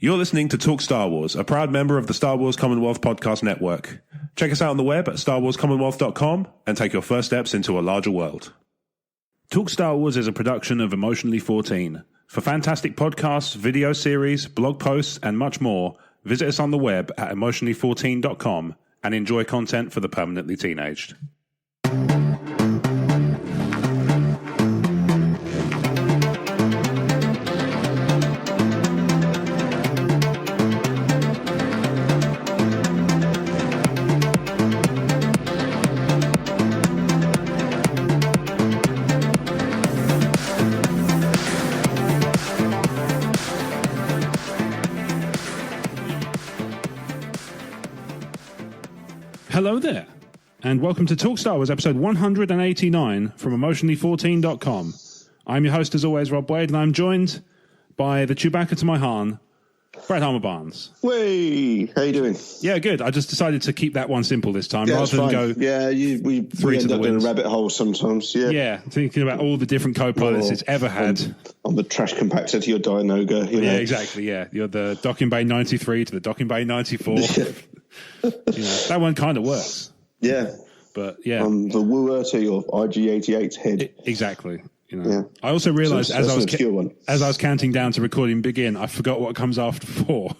You're listening to Talk Star Wars, a proud member of the Star Wars Commonwealth Podcast Network. Check us out on the web at starwarscommonwealth.com and take your first steps into a larger world. Talk Star Wars is a production of Emotionally 14. For fantastic podcasts, video series, blog posts, and much more, visit us on the web at emotionally14.com and enjoy content for the permanently teenaged. Hello there, and welcome to Talk Star Wars, episode 189 from Emotionally14.com. I'm your host, as always, Rob Wade, and I'm joined by the Chewbacca to my Han, Brad Harmer Barnes. Way, how you doing? Yeah, good. I just decided to keep that one simple this time, rather than go. Yeah, we end up in a rabbit hole sometimes. Yeah, thinking about all the different co-pilots it's ever had. On the trash compactor to your Dianoga. Yeah, exactly. Yeah, you're the Docking Bay 93 to the Docking Bay 94. That one kind of works. Yeah, but yeah, the wooer to your IG-88's head. Exactly. I also realised as I was counting down to recording begin, I forgot what comes after 4.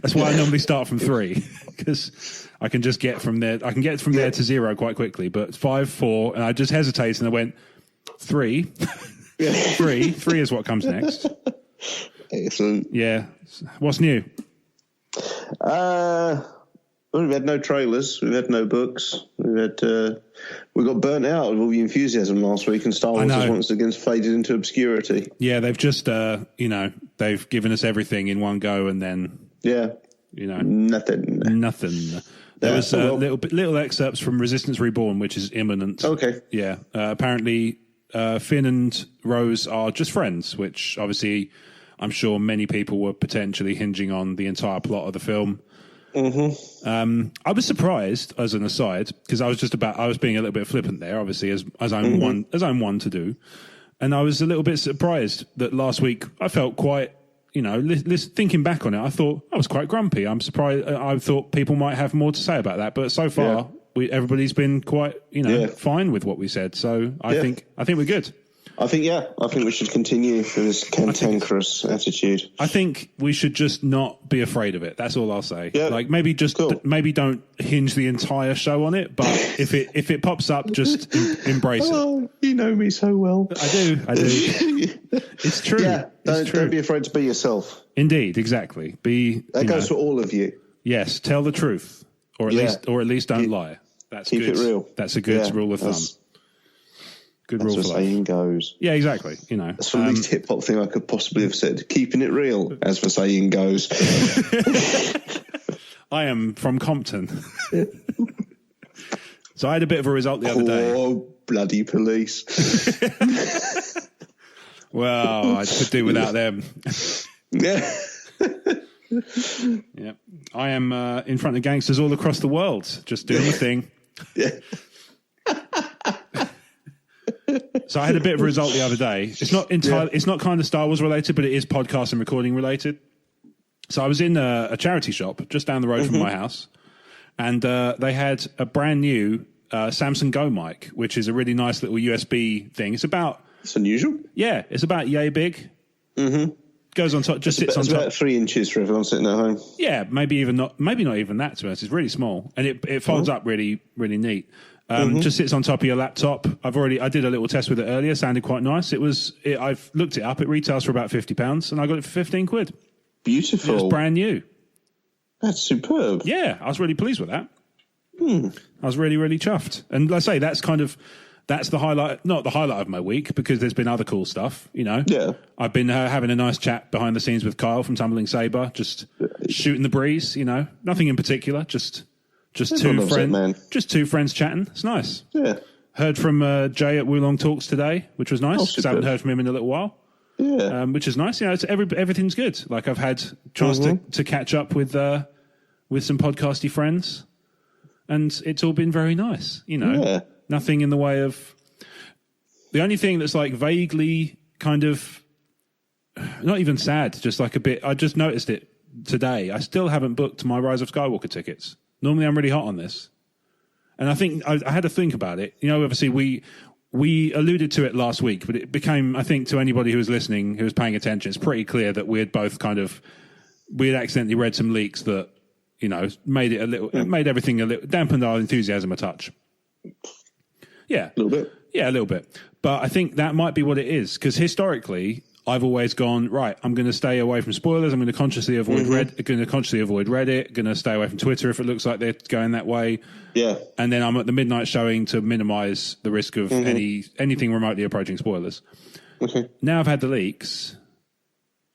That's why I normally start from 3, because I can just get from there. I can get from there to 0 quite quickly. But 5, 4, and I just hesitated and I went 3. 3 is what comes next. Excellent. Yeah. What's new? We've had no trailers. We've had no books. We got burnt out of all the enthusiasm last week, and Star Wars has once again faded into obscurity. Yeah, they've just, they've given us everything in one go, and then nothing. There was little excerpts from Resistance Reborn, which is imminent. Okay. Yeah. Apparently, Finn and Rose are just friends, which obviously I'm sure many people were potentially hinging on the entire plot of the film. Mm-hmm. I was surprised, as an aside, because I was being a little bit flippant there, obviously, as I'm one to do, and I was a little bit surprised that last week I felt quite, thinking back on it, I thought I was quite grumpy. I'm surprised. I thought people might have more to say about that, but so far everybody's been quite, fine with what we said. So I think we're good. I think we should continue with this cantankerous attitude. I think we should just not be afraid of it. That's all I'll say. Yeah. Like maybe don't hinge the entire show on it, but if it pops up, just embrace it. You know me so well. I do. It's true. Yeah, don't be afraid to be yourself. Indeed, exactly. That goes for all of you. Yes, tell the truth, or at least don't lie. That's keep good. It real. That's a good rule of thumb. Good rule for life. Saying goes. Yeah, exactly. That's the least hip hop thing I could possibly have said. Keeping it real, as the saying goes. I am from Compton. So I had a bit of a result the other day. Oh, bloody police. Well, I could do without them. Yeah. Yeah. I am in front of gangsters all across the world, just doing the thing. Yeah. So I had a bit of a result the other day. It's not entirely, it's not kind of Star Wars related, but it is podcast and recording related. So I was in a charity shop just down the road from my house, and they had a brand new Samsung Go mic, which is a really nice little USB thing. It's unusual. Yeah, it's about yay big. Mm-hmm. Goes on top, just sits on top. About 3 inches for everyone sitting at home. Yeah, maybe not even that. To be honest, it's really small, and it folds up really, really neat. Just sits on top of your laptop. I did a little test with it earlier. Sounded quite nice. I've looked it up. It retails for about £50, and I got it for £15. Beautiful. It's brand new. That's superb. Yeah, I was really pleased with that. I was really, really chuffed. And let's say that's the highlight, not the highlight of my week, because there's been other cool stuff, Yeah. I've been having a nice chat behind the scenes with Kyle from Tumbling Saber, just shooting the breeze, nothing in particular, just two friends, just 2 friends chatting. It's nice. Yeah. Heard from Jay at Wulong Talks today, which was nice, because I haven't heard from him in a little while. Yeah. Which is nice. Everything's good. Like I've had a chance to catch up with some podcasty friends, and it's all been very nice. Yeah. Nothing in the way of. The only thing that's like vaguely kind of not even sad, just like a bit. I just noticed it today, I still haven't booked my Rise of Skywalker tickets. Normally I'm really hot on this. And I think I had to think about it. You know, obviously we alluded to it last week, but it became, I think, to anybody who was listening, who was paying attention, it's pretty clear that we had both we had accidentally read some leaks that, you know, made everything dampened our enthusiasm a touch. Yeah. A little bit. Yeah, a little bit. But I think that might be what it is, because historically, I've always gone, right, I'm going to stay away from spoilers. I'm going to consciously avoid Reddit, going to stay away from Twitter if it looks like they're going that way. Yeah. And then I'm at the midnight showing to minimize the risk of anything remotely approaching spoilers. Okay. Now I've had the leaks.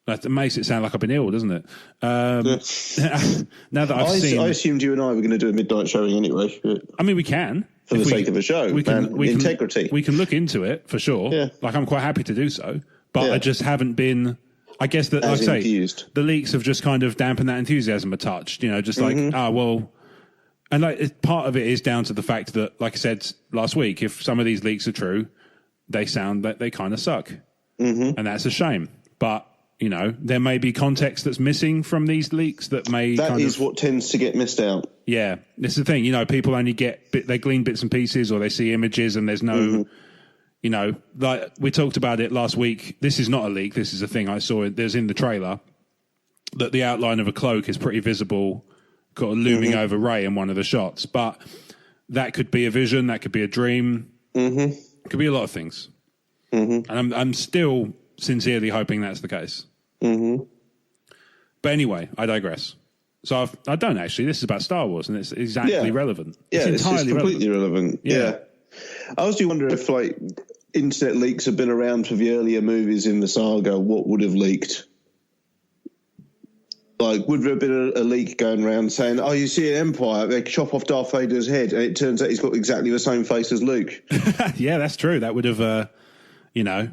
That makes it sound like I've been ill, doesn't it? Now that I assumed you and I were going to do a midnight showing anyway. I mean, we can. For the sake of a show. Integrity. We can look into it for sure. Yeah. Like, I'm quite happy to do so. But I just haven't been, I guess that, like I say, infused. The leaks have just kind of dampened that enthusiasm a touch, you know, just like, well, and like part of it is down to the fact that, like I said last week, if some of these leaks are true, they sound that they kind of suck. And that's a shame. But, you know, there may be context that's missing from these leaks that may. That is what tends to get missed out. Yeah. This is the thing, you know, people only they glean bits and pieces, or they see images and there's no. You know, like we talked about it last week. This is not a leak. This is a thing I saw. There's in the trailer that the outline of a cloak is pretty visible, got a looming over Rey in one of the shots. But that could be a vision. That could be a dream. It could be a lot of things. And I'm still sincerely hoping that's the case. But anyway, I digress. So I don't actually. This is about Star Wars, and it's exactly relevant. Yeah, it's entirely completely relevant. Yeah. I also do wonder if, like, internet leaks have been around for the earlier movies in the saga, what would have leaked? Like, would there have been a leak going around saying, oh, you see an Empire, they chop off Darth Vader's head, and it turns out he's got exactly the same face as Luke? Yeah, that's true. That would have, you know,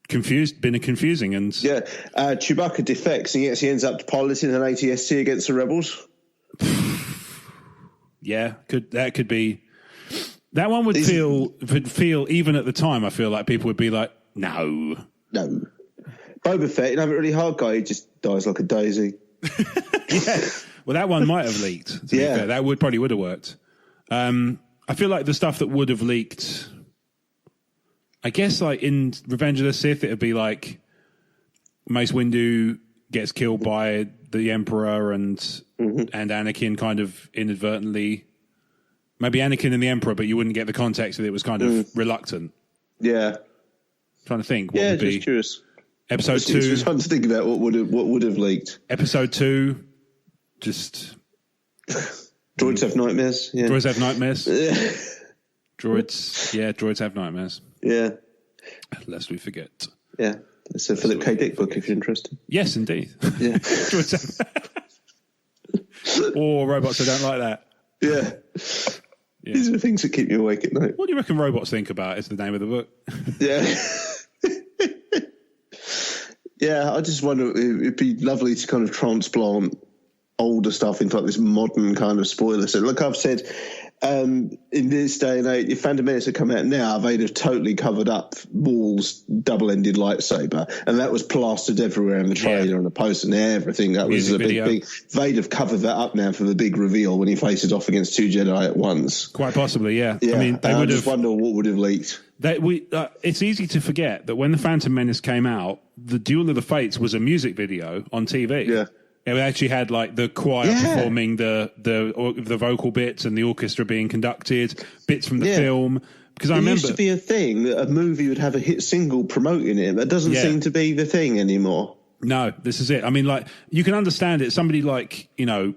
been confusing. And yeah, Chewbacca defects, and he ends up piloting an AT-ST against the rebels. Yeah, that could be... That one would feel, even at the time, I feel like people would be like, no. Boba Fett, another really hard guy, he just dies like a daisy. Yeah. Well, that one might have leaked. To be fair. That probably would have worked. I feel like the stuff that would have leaked, I guess, like in Revenge of the Sith, it would be like Mace Windu gets killed by the Emperor and Anakin kind of inadvertently. Maybe Anakin and the Emperor, but you wouldn't get the context that it was kind of reluctant. Yeah. Trying to think. What would be? Just curious. Episode 2. Just trying to think about what would have leaked. Episode 2, just... Droids have nightmares. Yeah. Droids have nightmares. Droids have nightmares. Yeah. Lest we forget. Yeah. It's a Philip K. Dick book if you're interested. Yes, indeed. Yeah. Or robots that don't like that. Yeah. These are the things that keep you awake at night. What do you reckon robots think about is the name of the book? Yeah. Yeah, I just wonder, it'd be lovely to kind of transplant older stuff into like this modern kind of spoiler. So like I've said, in this day and age, if Phantom Menace had come out now, they'd have totally covered up Maul's double-ended lightsaber, and that was plastered everywhere in the trailer and the poster and everything. That was a big. They'd have covered that up now for the big reveal when he faces off against two Jedi at once. Quite possibly, yeah. I mean, I just wonder what would have leaked. It's easy to forget that when the Phantom Menace came out, the Duel of the Fates was a music video on TV. Yeah. It actually had like the choir performing the vocal bits and the orchestra being conducted, bits from the film. Because I remember used to be a thing that a movie would have a hit single promoting it. That doesn't seem to be the thing anymore. No, this is it. I mean, like, you can understand it. Somebody like, you know,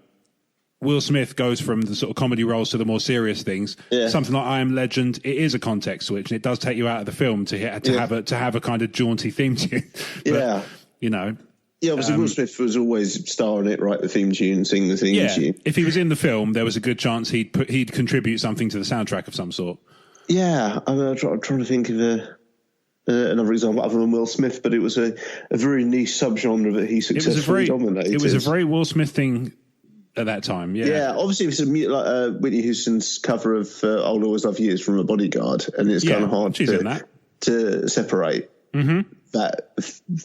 Will Smith goes from the sort of comedy roles to the more serious things. Yeah. Something like I Am Legend, it is a context switch, and it does take you out of the film to have a kind of jaunty theme tune. But, you know. Yeah, obviously Will Smith was always starring it, write the theme tune, sing the theme tune. If he was in the film, there was a good chance he'd contribute something to the soundtrack of some sort. Yeah, I'm trying to think of another example other than Will Smith, but it was a very niche subgenre that he successfully dominated. It was a very Will Smith thing at that time, yeah. Yeah, obviously it was like Whitney Houston's cover of I'll Always Love You is from A Bodyguard, and it's kind of hard to separate. that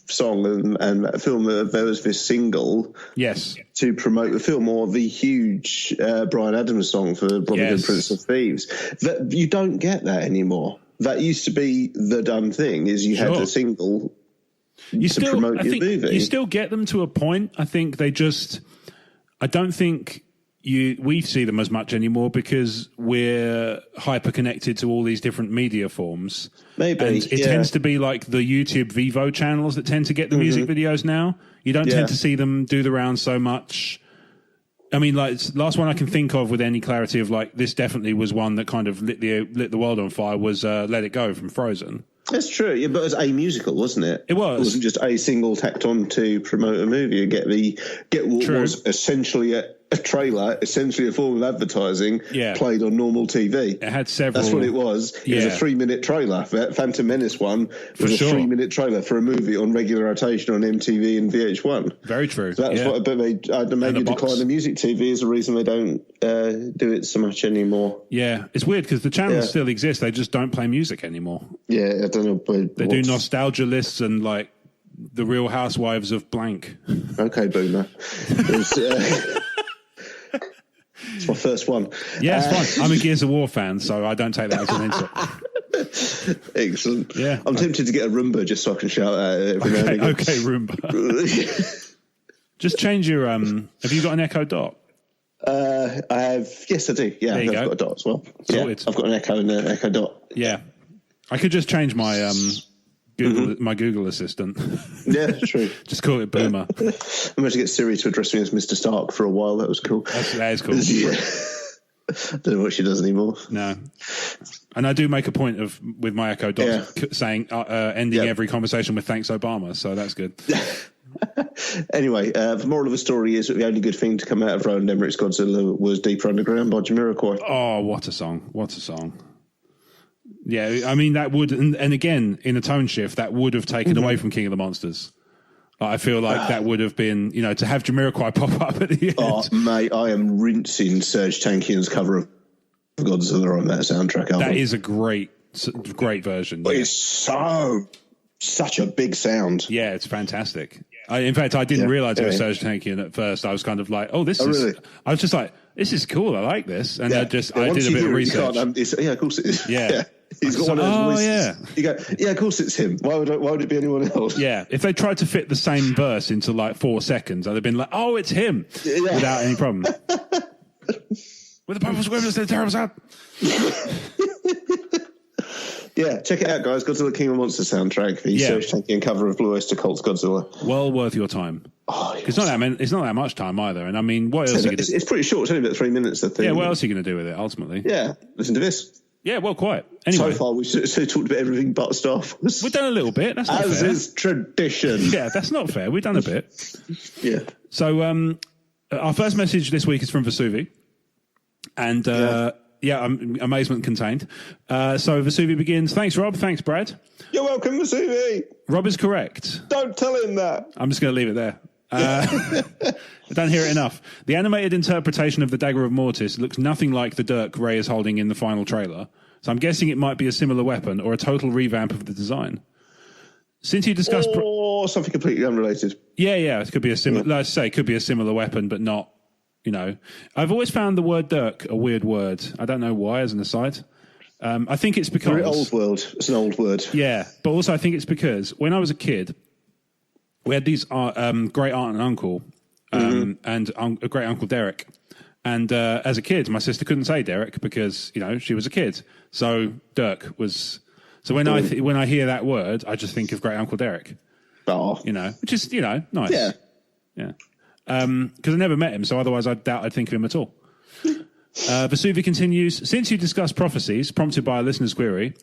song and that film. There was this single, yes, to promote the film, or the huge Bryan Adams song for Robin Hood, Prince of Thieves. That you don't get that anymore. That used to be the done thing. Is you had a single promote your movie. You still get them to a point. I think they just. I don't think we see them as much anymore because we're hyper connected to all these different media forms. Maybe. And it tends to be like the YouTube Vivo channels that tend to get the music videos now. You don't tend to see them do the rounds so much. I mean, like, last one I can think of with any clarity of like, this definitely was one that kind of lit the world on fire was Let It Go from Frozen. That's true, yeah, but it was a musical, wasn't it? It was. It wasn't just a single tacked on to promote a movie and get what was essentially a trailer, essentially a form of advertising, played on normal TV. It had several. That's what it was. It was a 3-minute trailer. That Phantom Menace one was a 3-minute trailer for a movie on regular rotation on MTV and VH1. Very true. So that's what. But maybe decline the music TV is the reason they don't do it so much anymore. Yeah, it's weird because the channels still exist. They just don't play music anymore. Yeah, I don't know. They do nostalgia lists and like the Real Housewives of blank. Okay, boomer. It's my first one. Yeah, it's fine. I'm a Gears of War fan, so I don't take that as an insult. Excellent. Yeah. I'm tempted to get a Roomba just so I can shout at it every now and again. Okay, Roomba. Just change your... have you got an Echo Dot? I have... Yes, I do. Yeah, I've got a Dot as well. Sorted. Yeah, I've got an Echo and an Echo Dot. Yeah. I could just change my... my Google Assistant. Yeah, true. Just call it Boomer. I managed to get Siri to address me as Mr. Stark for a while. That was cool. That is cool. I don't know what she does anymore. No. And I do make a point of, with my Echo Dot, saying, ending every conversation with thanks Obama. So that's good. Anyway, the moral of the story is that the only good thing to come out of Roland Emmerich's Godzilla was Deeper Underground by Jamiroquai. Oh, what a song. What a song. Yeah, I mean, that would, and again, in a tone shift, that would have taken away from King of the Monsters. I feel like that would have been, to have Jamiroquai pop up at the end. Oh, mate, I am rinsing Serge Tankian's cover of Godzilla on that soundtrack album. That is a great version. But it's such a big sound. Yeah, it's fantastic. In fact, I didn't realize it was Serge Tankian at first. I was kind of like, this is... Really? I was just like, this is cool. I like this. And I did a bit of research. Of course it is. Yeah. He's got one of those voices. You go, of course it's him. Why would it be anyone else? Yeah, if they tried to fit the same verse into like 4 seconds, I'd have been like, it's him, without any problem. With the powerful squibs, they're terrible sound. Yeah, check it out, guys. Godzilla King of Monsters soundtrack, the Serge Tankian cover of Blue Oyster Cult's Godzilla. Well worth your time. It's not that much time either. And I mean, what else are you going to do? It's pretty short. It's only about 3 minutes, I think. Yeah, what else are you going to do with it, ultimately? Yeah, listen to this. Yeah, well, quite. Anyway. So far, we've talked about everything but Star Wars. We've done a little bit. That's not fair. As is tradition. Yeah, that's not fair. We've done a bit. Yeah. So our first message this week is from Vesuvi. And, amazement contained. So Vesuvi begins, thanks, Rob. Thanks, Brad. You're welcome, Vesuvi. Rob is correct. Don't tell him that. I'm just going to leave it there. I don't hear it enough. The animated interpretation of the Dagger of Mortis looks nothing like the dirk Rey is holding in the final trailer, so I'm guessing it might be a similar weapon or a total revamp of the design. Since you discussed... Or something completely unrelated. Yeah, it could be a similar... Let's say it could be a similar weapon, but not, I've always found the word dirk a weird word. I don't know why, as an aside. I think it's because... Very old word. It's an old word. Yeah, but also I think it's because when I was a kid... We had these great aunt and uncle, and a great uncle Derek. And as a kid, my sister couldn't say Derek because she was a kid. So Dirk was. So when I hear that word, I just think of great uncle Derek. Oh, which is nice. Yeah. Because I never met him, so otherwise I doubt I'd think of him at all. Vesuvi continues. Since you discussed prophecies prompted by a listener's query,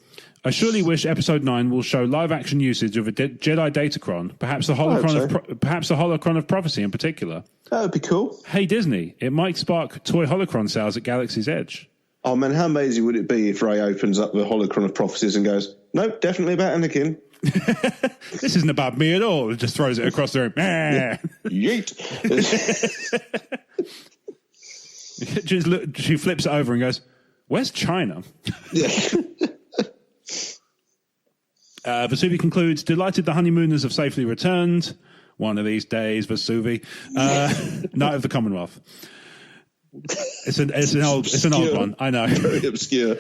I surely wish Episode 9 will show live-action usage of a Jedi Datacron, perhaps the holocron of prophecy in particular. That would be cool. Hey, Disney, it might spark toy holocron sales at Galaxy's Edge. Oh, man, how amazing would it be if Rey opens up the holocron of prophecies and goes, nope, definitely about Anakin. This isn't about me at all. It just throws it across the room. Yeet. She flips it over and goes, where's China? Yeah. Vesuvi concludes, delighted the honeymooners have safely returned. One of these days, Vesuvi. Knight of the Commonwealth. It's an old one, I know. Very obscure.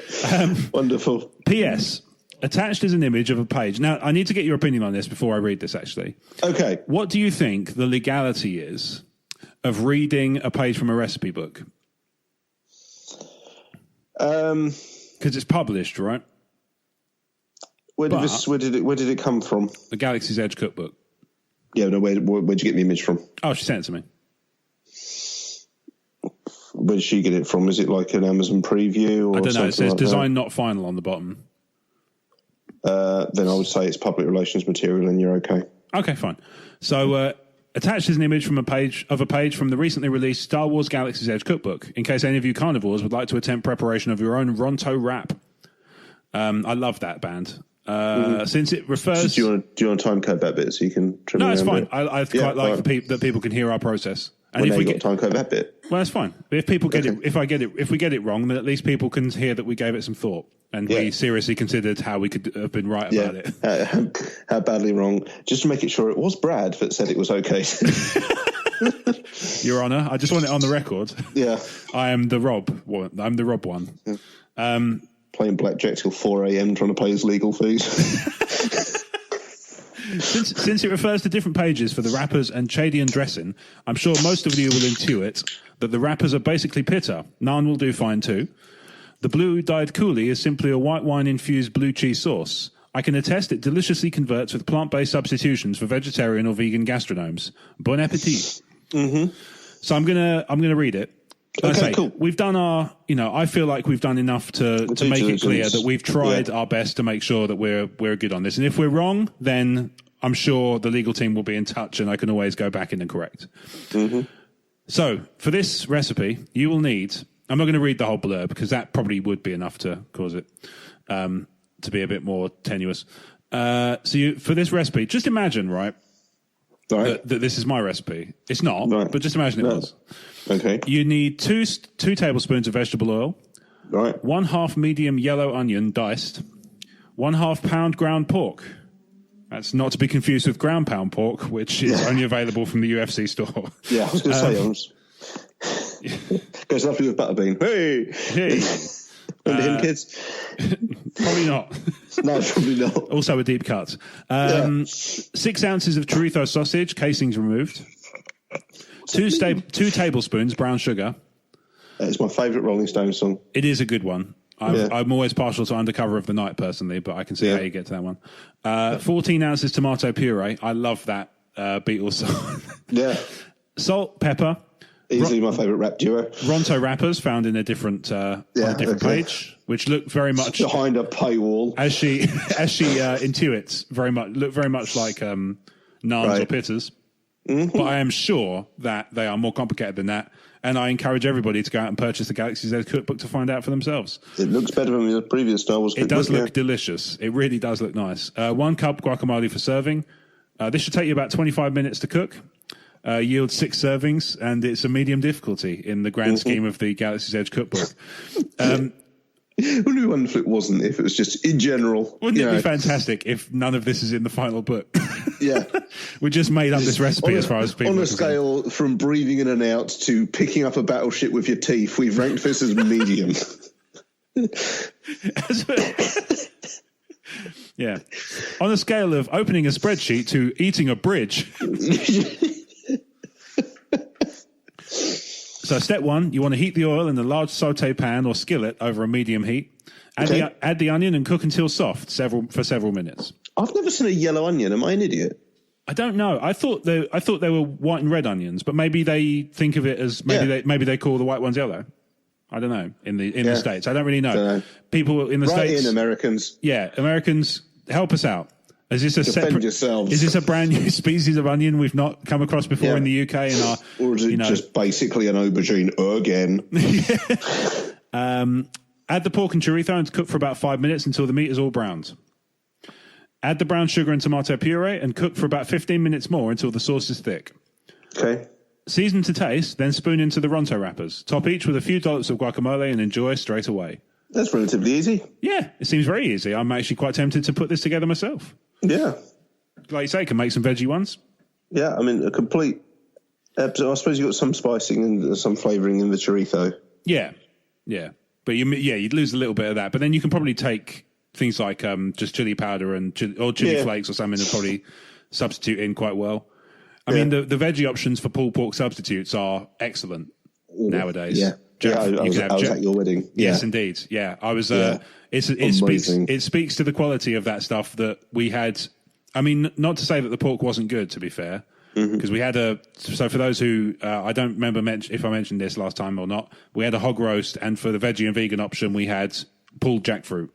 Wonderful. P.S. Attached is an image of a page. Now, I need to get your opinion on this before I read this, actually. Okay. What do you think the legality is of reading a page from a recipe book? Because it's published, right? Where did it come from? The Galaxy's Edge cookbook. Yeah, no, where'd you get the image from? Oh, she sent it to me. Where did she get it from? Is it like an Amazon preview? Or I don't know. It says like design not final on the bottom. Then I would say it's public relations material and you're okay. Okay, fine. So attached is an image from a page from the recently released Star Wars Galaxy's Edge cookbook, in case any of you carnivores would like to attempt preparation of your own Ronto wrap. I love that band. Since it refers... So do you want to time code that bit so you can trim No, it it's around fine. It? I quite like that people can hear our process. And Well, if now we you've get got time code that bit. Well, that's fine. If people get it, if we get it wrong, then at least people can hear that we gave it some thought and we seriously considered how we could have been right about it. How badly wrong? Just to make it sure it was Brad that said it was okay. Your Honour, I just want it on the record. Yeah, I am the Rob. I'm the Rob one. Yeah. Playing blackjack till 4 a.m. trying to pay his legal fees. Since it refers to different pages for the wrappers and Chadian dressing, I'm sure most of you will intuit that the wrappers are basically pitta. Naan will do fine too. The blue-dyed coulis is simply a white wine-infused blue cheese sauce. I can attest it deliciously converts with plant-based substitutions for vegetarian or vegan gastronomes. Bon appetit. Mm-hmm. So I'm gonna read it. Okay, cool. We've done our, I feel like we've done enough to make it clear that we've tried our best to make sure that we're good on this. And if we're wrong, then I'm sure the legal team will be in touch and I can always go back in and correct. Mm-hmm. So for this recipe, you will need, I'm not going to read the whole blurb because that probably would be enough to cause it to be a bit more tenuous. For this recipe, just imagine, right? That this is my recipe. It's not, but just imagine it was. Okay. You need two tablespoons of vegetable oil. Right. 1/2 medium yellow onion diced. 1/2 pound ground pork. That's not to be confused with ground pound pork, which is only available from the UFC store. Yeah, I was going to say, goes lovely with butterbean. Hey! Remember him, kids? Probably not. No, probably not. Also a deep cut. 6 ounces of chorizo sausage, casings removed. 2 tablespoons brown sugar. It's my favourite Rolling Stones song. It is a good one. I'm always partial to Undercover of the Night, personally, but I can see how you get to that one. 14 ounces tomato puree. I love that Beatles song. Yeah. Salt, pepper. Easily my favourite rap duo. Ronto wrappers found in a different page, which look very much behind a paywall. As she intuits, look very much like naans or pittas. Mm-hmm. But I am sure that they are more complicated than that. And I encourage everybody to go out and purchase the Galaxy's Edge cookbook to find out for themselves. It looks better than the previous Star Wars cookbook. It does look delicious. It really does look nice. 1 cup guacamole for serving. This should take you about 25 minutes to cook. Yields 6 servings, and it's a medium difficulty in the grand scheme of the Galaxy's Edge cookbook. Wouldn't it be wonderful if it wasn't, if it was just in general? Wouldn't it be fantastic if none of this is in the final book? Yeah. We just made up this recipe as far as people on a scale from breathing in and out to picking up a battleship with your teeth, we've ranked this as medium. Yeah. On a scale of opening a spreadsheet to eating a bridge. So step 1, you want to heat the oil in a large saute pan or skillet over a medium heat. Add the onion and cook until soft for several minutes. I've never seen a yellow onion. Am I an idiot? I don't know. I thought they were white and red onions, but maybe they think of it as maybe they call the white ones yellow. I don't know in the States. I don't really know. People in the States, Americans. Yeah, Americans, help us out. Is this yourselves. Is this a brand new species of onion we've not come across before in the UK? Or is it just basically an aubergine again? Add the pork and chorizo and cook for about 5 minutes until the meat is all browned. Add the brown sugar and tomato puree and cook for about 15 minutes more until the sauce is thick. Okay. Season to taste, then spoon into the Ronto wrappers. Top each with a few dollops of guacamole and enjoy straight away. That's relatively easy. Yeah, it seems very easy. I'm actually quite tempted to put this together myself. Yeah. Like you say, can make some veggie ones. Yeah, I mean, a complete... I suppose you've got some spicing and some flavouring in the chorizo. Yeah. But you'd lose a little bit of that. But then you can probably take things like just chili powder and chili flakes or something and probably substitute in quite well. I mean, the veggie options for pulled pork substitutes are excellent nowadays. Yeah. I was at your wedding. Yes, indeed. Yeah, I was. It speaks to the quality of that stuff that we had. I mean, not to say that the pork wasn't good, to be fair, because we had so for those who I don't remember if I mentioned this last time or not, we had a hog roast, and for the veggie and vegan option, we had pulled jackfruit,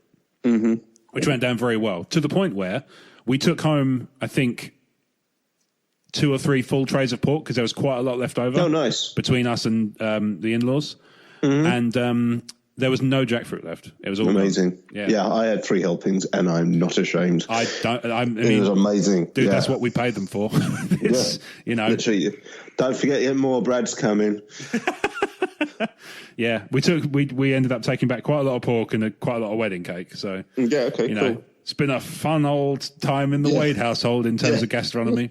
which went down very well, to the point where we took home, I think, 2 or 3 full trays of pork because there was quite a lot left over. Oh, nice. Between us and the in-laws. And there was no jackfruit left. It was all amazing. Gone. Yeah, I had 3 helpings and I'm not ashamed. It was amazing. Dude, that's what we paid them for. Literally, don't forget your more Brad's coming. Yeah, we ended up taking back quite a lot of pork and quite a lot of wedding cake. So yeah, okay, cool. It's been a fun old time in the Wade household in terms of gastronomy.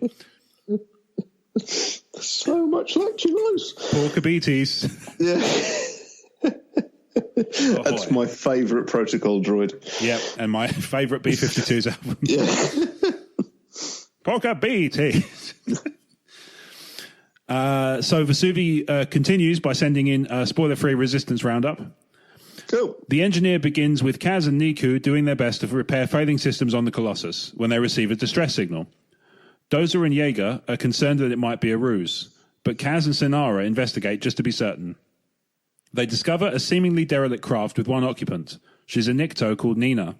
So much lactulose. Porkabetes. Yeah. That's my favourite protocol droid. Yep, and my favourite B-52's album. Yeah. Porkabetes. So Vesuvi continues by sending in a spoiler-free resistance roundup. Cool. The engineer begins with Kaz and Niku doing their best to repair failing systems on the Colossus when they receive a distress signal. Dozer and Yeager are concerned that it might be a ruse, but Kaz and Sinara investigate just to be certain. They discover a seemingly derelict craft with 1 occupant. She's a Nikto called Nina.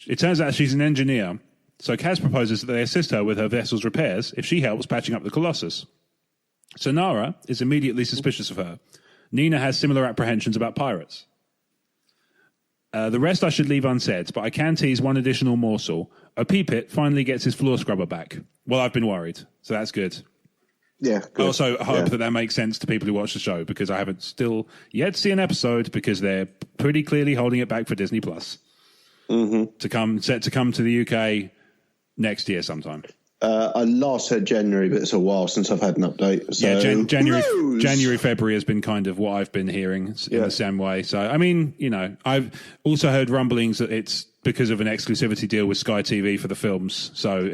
It turns out she's an engineer, so Kaz proposes that they assist her with her vessel's repairs if she helps patching up the Colossus. Sinara is immediately suspicious of her. Nina has similar apprehensions about pirates. The rest I should leave unsaid, but I can tease one additional morsel. Pit finally gets his floor scrubber back. Well, I've been worried, so that's good. Yeah, good. I also hope that makes sense to people who watch the show, because I haven't still yet seen an episode, because they're pretty clearly holding it back for Disney Plus to come to the UK next year sometime. I last heard January, but it's a while since I've had an update. So January, February has been kind of what I've been hearing in the same way. So, I mean, I've also heard rumblings that it's because of an exclusivity deal with Sky TV for the films. So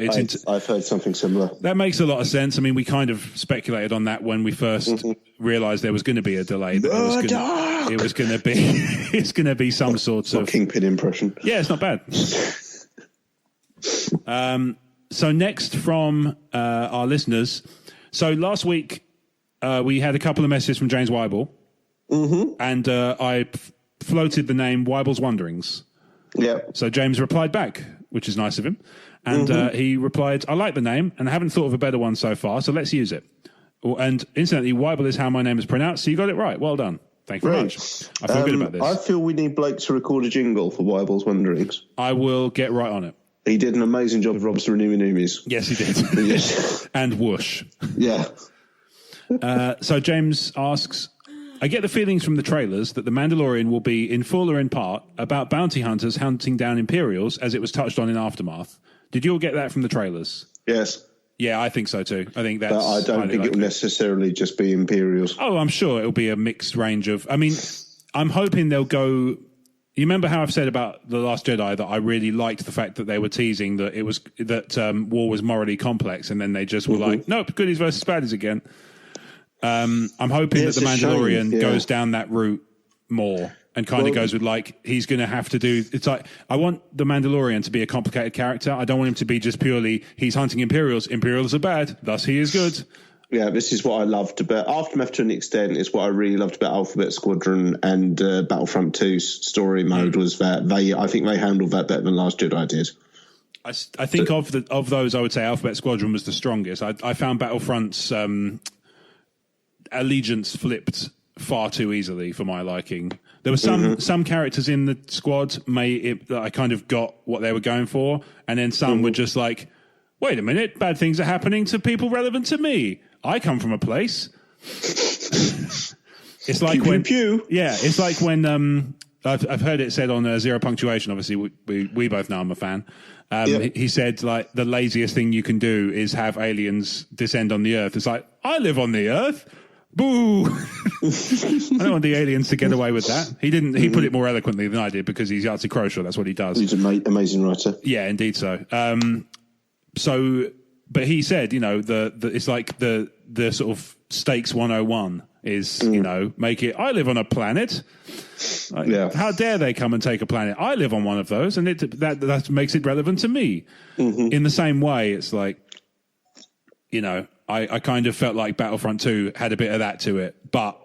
I've heard something similar. That makes a lot of sense. I mean, we kind of speculated on that when we first realised there was going to be a delay. It's going to be some sort of Kingpin impression. Yeah, it's not bad. So next from our listeners. So last week we had a couple of messages from James Weibel, and I floated the name Weibel's Wanderings. Yeah. So James replied back, which is nice of him, and he replied, "I like the name, and I haven't thought of a better one so far, so let's use it." And incidentally, Weibel is how my name is pronounced, so you got it right. Well done. Thank you very much. I feel good about this. I feel we need Blake to record a jingle for Weibel's Wanderings. I will get right on it. He did an amazing job of Rob's Renewing Noomies. Yes, he did. Yes. And whoosh. Yeah. So James asks, I get the feelings from the trailers that The Mandalorian will be, in full or in part, about bounty hunters hunting down Imperials, as it was touched on in Aftermath. Did you all get that from the trailers? Yes. Yeah, I think so too. I think that's. But I don't think it will necessarily just be Imperials. Oh, I'm sure it'll be a mixed range of. I mean, I'm hoping they'll go. You remember how I've said about The Last Jedi that I really liked the fact that they were teasing that it was war was morally complex, and then they just were like, nope, goodies versus baddies again. I'm hoping that The Mandalorian goes down that route more and kind of goes with like he's going to have to do. It's like I want The Mandalorian to be a complicated character. I don't want him to be just purely he's hunting Imperials. Imperials are bad, thus he is good. Yeah, this is what I loved about Aftermath to an extent. Is what I really loved about Alphabet Squadron and Battlefront 2's story mode was that I think they handled that better than Last Jedi did. I think of those, I would say Alphabet Squadron was the strongest. I found Battlefront's allegiance flipped far too easily for my liking. There were some characters in the squad that I kind of got what they were going for, and then some were just like, wait a minute, bad things are happening to people relevant to me. I come from a place. It's like pew. Yeah, it's like when I've heard it said on Zero Punctuation. Obviously, we both know I'm a fan. He said, like, the laziest thing you can do is have aliens descend on the Earth. It's like, I live on the Earth. Boo! I don't want the aliens to get away with that. He didn't. He put it more eloquently than I did because he's Yahtzee Croshaw. That's what he does. He's an amazing writer. Yeah, indeed so. But he said, it's like the sort of stakes 101 is, make it, I live on a planet. How dare they come and take a planet? I live on one of those, and that makes it relevant to me. In the same way, it's like, I kind of felt like Battlefront 2 had a bit of that to it, but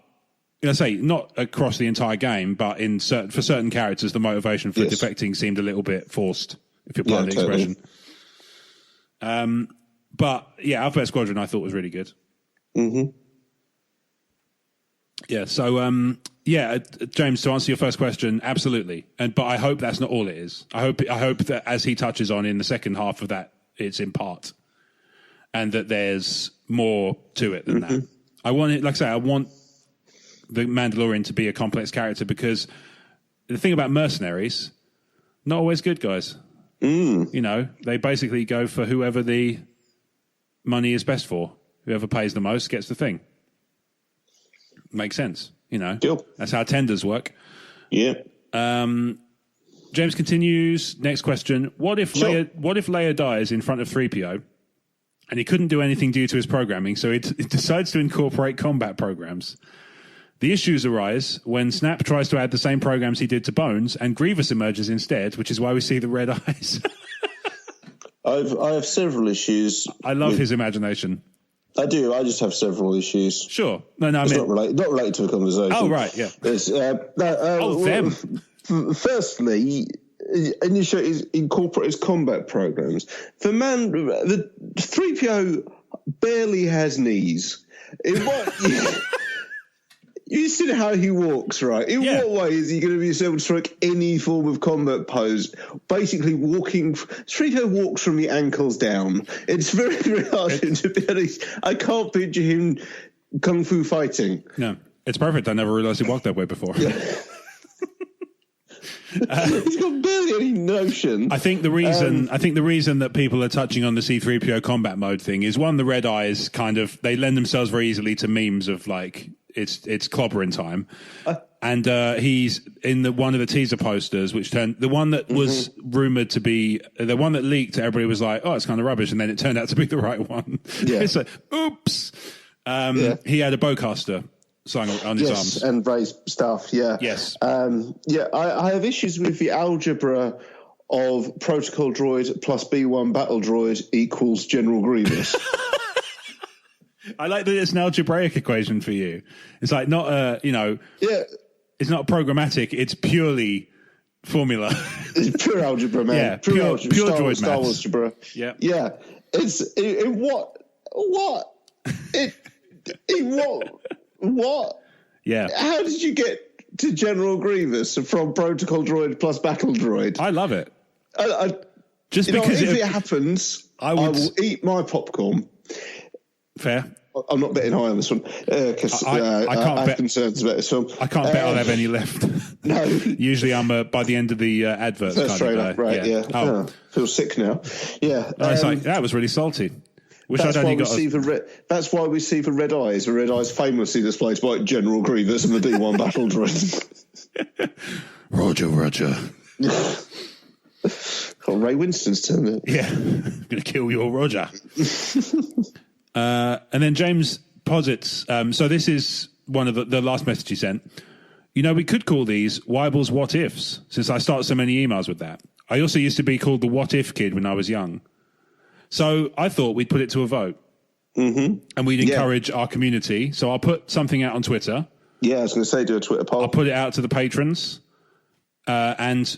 not across the entire game, but for certain characters, the motivation for defecting seemed a little bit forced, if you're pardon the expression. But yeah, Alphabet Squadron I thought was really good. Yeah. So James, to answer your first question, absolutely. But I hope that's not all it is. I hope that as he touches on in the second half of that, it's in part, and that there's more to it than that. I want it, like I say, I want the Mandalorian to be a complex character, because the thing about mercenaries, not always good guys. They basically go for whoever the money is best for. Whoever pays the most gets the thing. Makes sense, Cool. That's how tenders work. Yeah. James continues. Next question: What if Leia dies in front of 3PO, and he couldn't do anything due to his programming, so it decides to incorporate combat programs? The issues arise when Snap tries to add the same programs he did to Bones, and Grievous emerges instead, which is why we see the red eyes. I have several issues. I love his imagination. I do. I just have several issues. Sure. No, I mean, mean... not related to a conversation. Oh, right, yeah. Them. Firstly, initiate incorporate combat programs. The 3PO barely has knees. You see how he walks, right? In what way is he going to be able to strike any form of combat pose? Basically, 3PO walks from the ankles down. It's very, very hard to be honest. I can't picture him kung fu fighting. No, it's perfect. I never realized he walked that way before. Yeah. He's got barely any notion. I think the reason that people are touching on the C-3PO combat mode thing is, one, the red eyes they lend themselves very easily to memes of like, it's clobbering time, and he's in one of the teaser posters, which turned the one that was rumored to be the one that leaked. Everybody was like, "Oh, it's kind of rubbish," and then it turned out to be the right one. Yeah. It's like, oops. He had a bowcaster slung on his arms and raised stuff. Yeah. Yes. I have issues with the algebra of protocol droid plus B1 battle droid equals General Grievous. I like that it's an algebraic equation for you. It's like not it's not programmatic. It's purely formula. It's pure algebra, man. Yeah, pure algebra. Pure droid Star Wars algebra. Yeah. Yeah. What? Yeah. How did you get to General Grievous from protocol droid plus battle droid? I love it. Just because if it happens, I will eat my popcorn. Fair. I'm not betting high on this one because I have concerns about this film. I can't bet I'll have any left. No. Usually I'm by the end of the adverts. First trailer, right, yeah. Oh. Feel sick now. Yeah. It's like, that was really salty. That's why we see the red eyes. The red eyes famously displayed by General Grievous and the D1 battle droid. Roger. Ray Winston's turn it. Yeah. I'm going to kill your Roger. And then James posits, so this is one of the last message he sent. We could call these Weibel's What Ifs, since I start so many emails with that. I also used to be called the What If Kid when I was young. So I thought we'd put it to a vote. And we'd encourage our community. So I'll put something out on Twitter. Yeah, I was going to say, do a Twitter poll. I'll put it out to the patrons. And,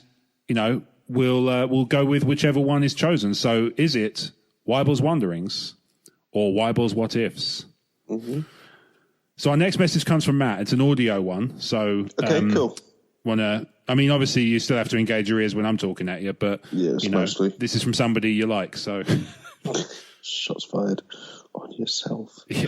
we'll go with whichever one is chosen. So is it Weibel's Wanderings or Weibel's What Ifs? So our next message comes from Matt. It's an audio one. So cool. Obviously you still have to engage your ears when I'm talking at you, but this is from somebody you like. So shots fired on yourself. Yeah.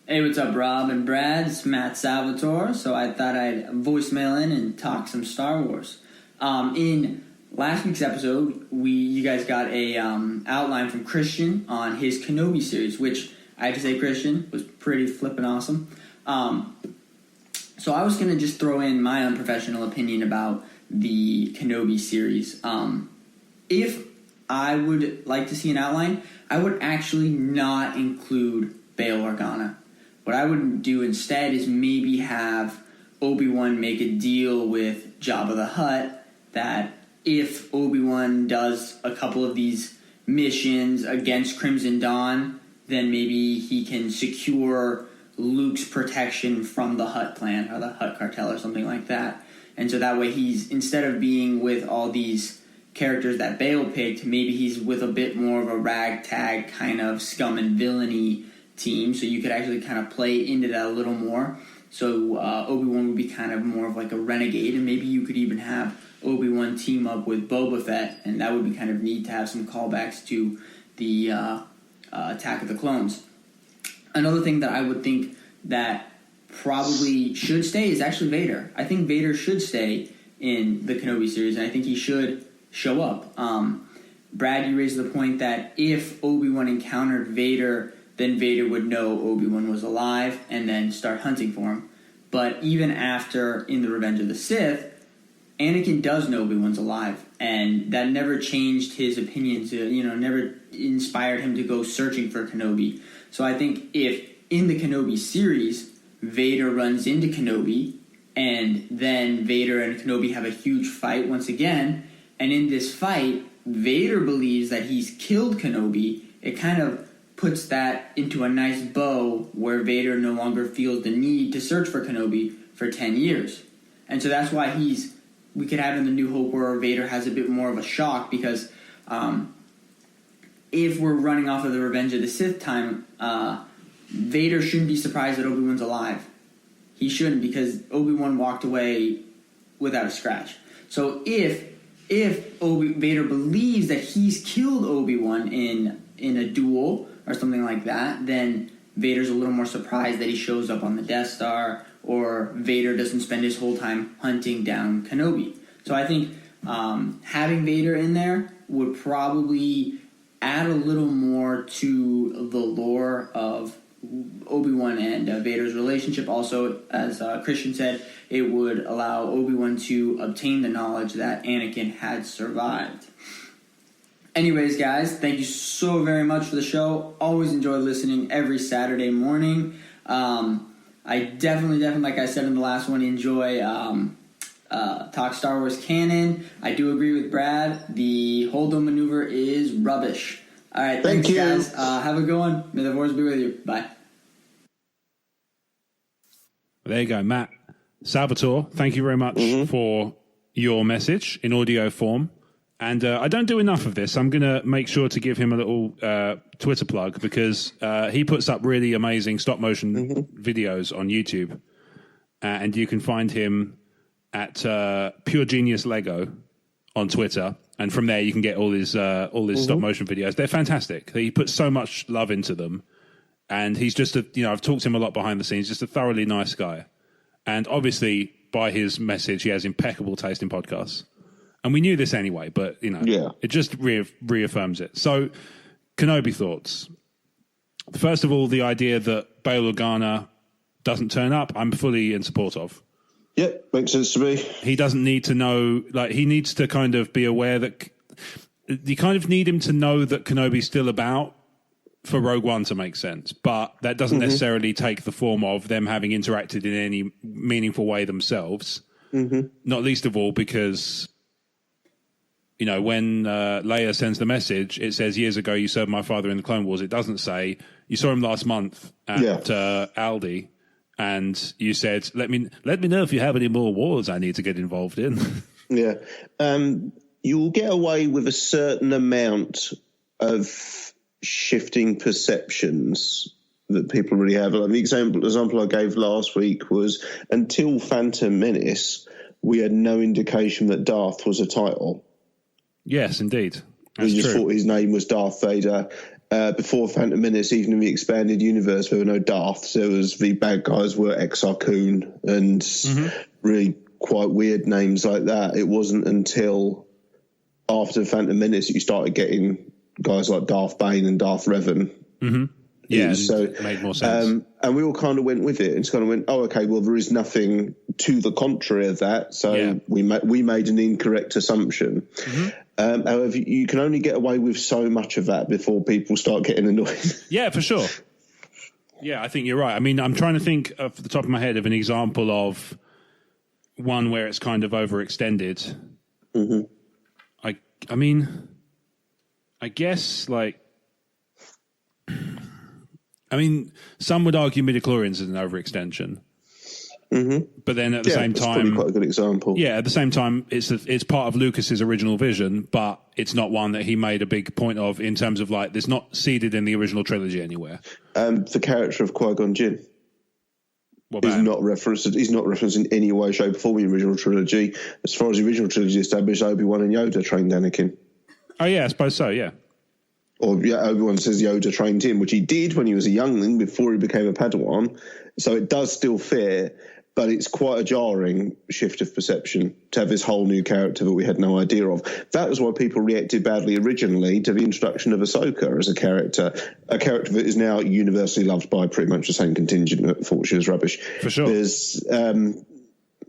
Hey, what's up, Rob and Brad? It's Matt Salvatore. So I thought I'd voicemail in and talk some Star Wars. In last week's episode, you guys got a outline from Christian on his Kenobi series, which I have to say, Christian, was pretty flippin' awesome. So I was going to just throw in my unprofessional opinion about the Kenobi series. If I would like to see an outline, I would actually not include Bail Organa. What I would do instead is maybe have Obi-Wan make a deal with Jabba the Hutt that if Obi-Wan does a couple of these missions against Crimson Dawn, then maybe he can secure Luke's protection from the Hutt clan or the Hutt cartel or something like that. And so that way he's, instead of being with all these characters that Bail picked, maybe he's with a bit more of a ragtag kind of scum and villainy team, so you could actually kind of play into that a little more. So Obi-Wan would be kind of more of like a renegade, and maybe you could even have Obi-Wan team up with Boba Fett, and that would be kind of neat to have some callbacks to the Attack of the Clones. Another thing that I would think that probably should stay is actually Vader. I think Vader should stay in the Kenobi series, and I think he should show up. Brad, you raised the point that if Obi-Wan encountered Vader, then Vader would know Obi-Wan was alive and then start hunting for him. But even after, in the Revenge of the Sith, Anakin does know Obi-Wan's alive, and that never changed his opinion never inspired him to go searching for Kenobi. So I think if in the Kenobi series, Vader runs into Kenobi, and then Vader and Kenobi have a huge fight once again, and in this fight, Vader believes that he's killed Kenobi, it kind of puts that into a nice bow where Vader no longer feels the need to search for Kenobi for 10 years. And so that's why we could have in the New Hope where Vader has a bit more of a shock, because if we're running off of the Revenge of the Sith time, Vader shouldn't be surprised that Obi-Wan's alive. He shouldn't, because Obi-Wan walked away without a scratch. So if Vader believes that he's killed Obi-Wan in a duel or something like that, then Vader's a little more surprised that he shows up on the Death Star, or Vader doesn't spend his whole time hunting down Kenobi. So I think having Vader in there would probably add a little more to the lore of Obi-Wan and Vader's relationship. Also, as Christian said, it would allow Obi-Wan to obtain the knowledge that Anakin had survived. Anyways, guys, thank you so very much for the show. Always enjoy listening every Saturday morning. I definitely, like I said in the last one, enjoy Talk Star Wars canon. I do agree with Brad. The Holdo maneuver is rubbish. All right, thanks, guys. Have a good one. May the Force be with you. Bye. There you go, Matt Salvatore. Thank you very much for your message in audio form. And I don't do enough of this. I'm going to make sure to give him a little Twitter plug, because he puts up really amazing stop motion videos on YouTube. And you can find him at Pure Genius Lego on Twitter. And from there, you can get all his stop motion videos. They're fantastic. He puts so much love into them. And he's just I've talked to him a lot behind the scenes, just a thoroughly nice guy. And obviously, by his message, he has impeccable taste in podcasts. And we knew this anyway, but, it just reaffirms it. So, Kenobi thoughts. First of all, the idea that Bail Organa doesn't turn up, I'm fully in support of. Yep, makes sense to me. He doesn't need to know, he needs to kind of be aware that, you kind of need him to know that Kenobi's still about for Rogue One to make sense. But that doesn't necessarily take the form of them having interacted in any meaningful way themselves. Not least of all because... when Leia sends the message, it says, years ago, you served my father in the Clone Wars. It doesn't say, you saw him last month at Aldi, and you said, let me know if you have any more wars I need to get involved in. You'll get away with a certain amount of shifting perceptions that people really have. Like the example I gave last week was, until Phantom Menace, we had no indication that Darth was a title. Yes, indeed. We just thought his name was Darth Vader, before Phantom Menace, even in the expanded universe, there were no Darths. There was the bad guys were Exar Kun and really quite weird names like that. It wasn't until after Phantom Menace that you started getting guys like Darth Bane and Darth Revan. Mm-hmm. Yeah, so it made more sense. And we all kind of went with it and just kind of went, oh, okay, well, there is nothing to the contrary of that. So we made an incorrect assumption. Mm-hmm. However, you can only get away with so much of that before people start getting annoyed. Yeah, for sure. Yeah, I think you're right. I mean, I'm trying to think off the top of my head of an example of one where it's kind of overextended. Mm-hmm. I mean, I guess like, some would argue midichlorians is an overextension. Mm-hmm. But then at the same time, probably quite a good example. Yeah, at the same time, it's part of Lucas's original vision, but it's not one that he made a big point of in terms of like, it's not seeded in the original trilogy anywhere. The character of Qui-Gon Jinn. He's not referenced in any way, shape, or form in the original trilogy. As far as the original trilogy established, Obi-Wan and Yoda trained Anakin. Oh yeah, I suppose so. Yeah. Or Obi-Wan says Yoda trained him, which he did when he was a youngling before he became a Padawan. So it does still fit, but it's quite a jarring shift of perception to have this whole new character that we had no idea of. That was why people reacted badly originally to the introduction of Ahsoka as a character that is now universally loved by pretty much the same contingent that thought she was rubbish. For sure.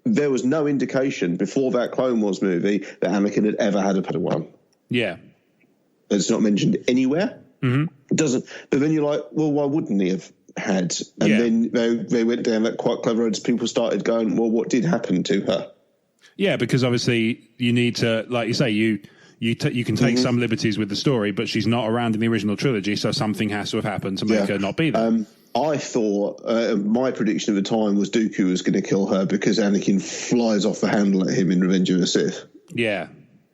There was no indication before that Clone Wars movie that Anakin had ever had a Padawan. Yeah. It's not mentioned anywhere. Mm-hmm. It doesn't. But then you're like, well, why wouldn't he have had? And then they went down that quite clever road. People started going, well, what did happen to her? Yeah, because obviously you need to, like you say, you can take some liberties with the story, but she's not around in the original trilogy, so something has to have happened to make her not be there. I thought my prediction at the time was Dooku was going to kill her because Anakin flies off the handle at him in Revenge of the Sith. Yeah.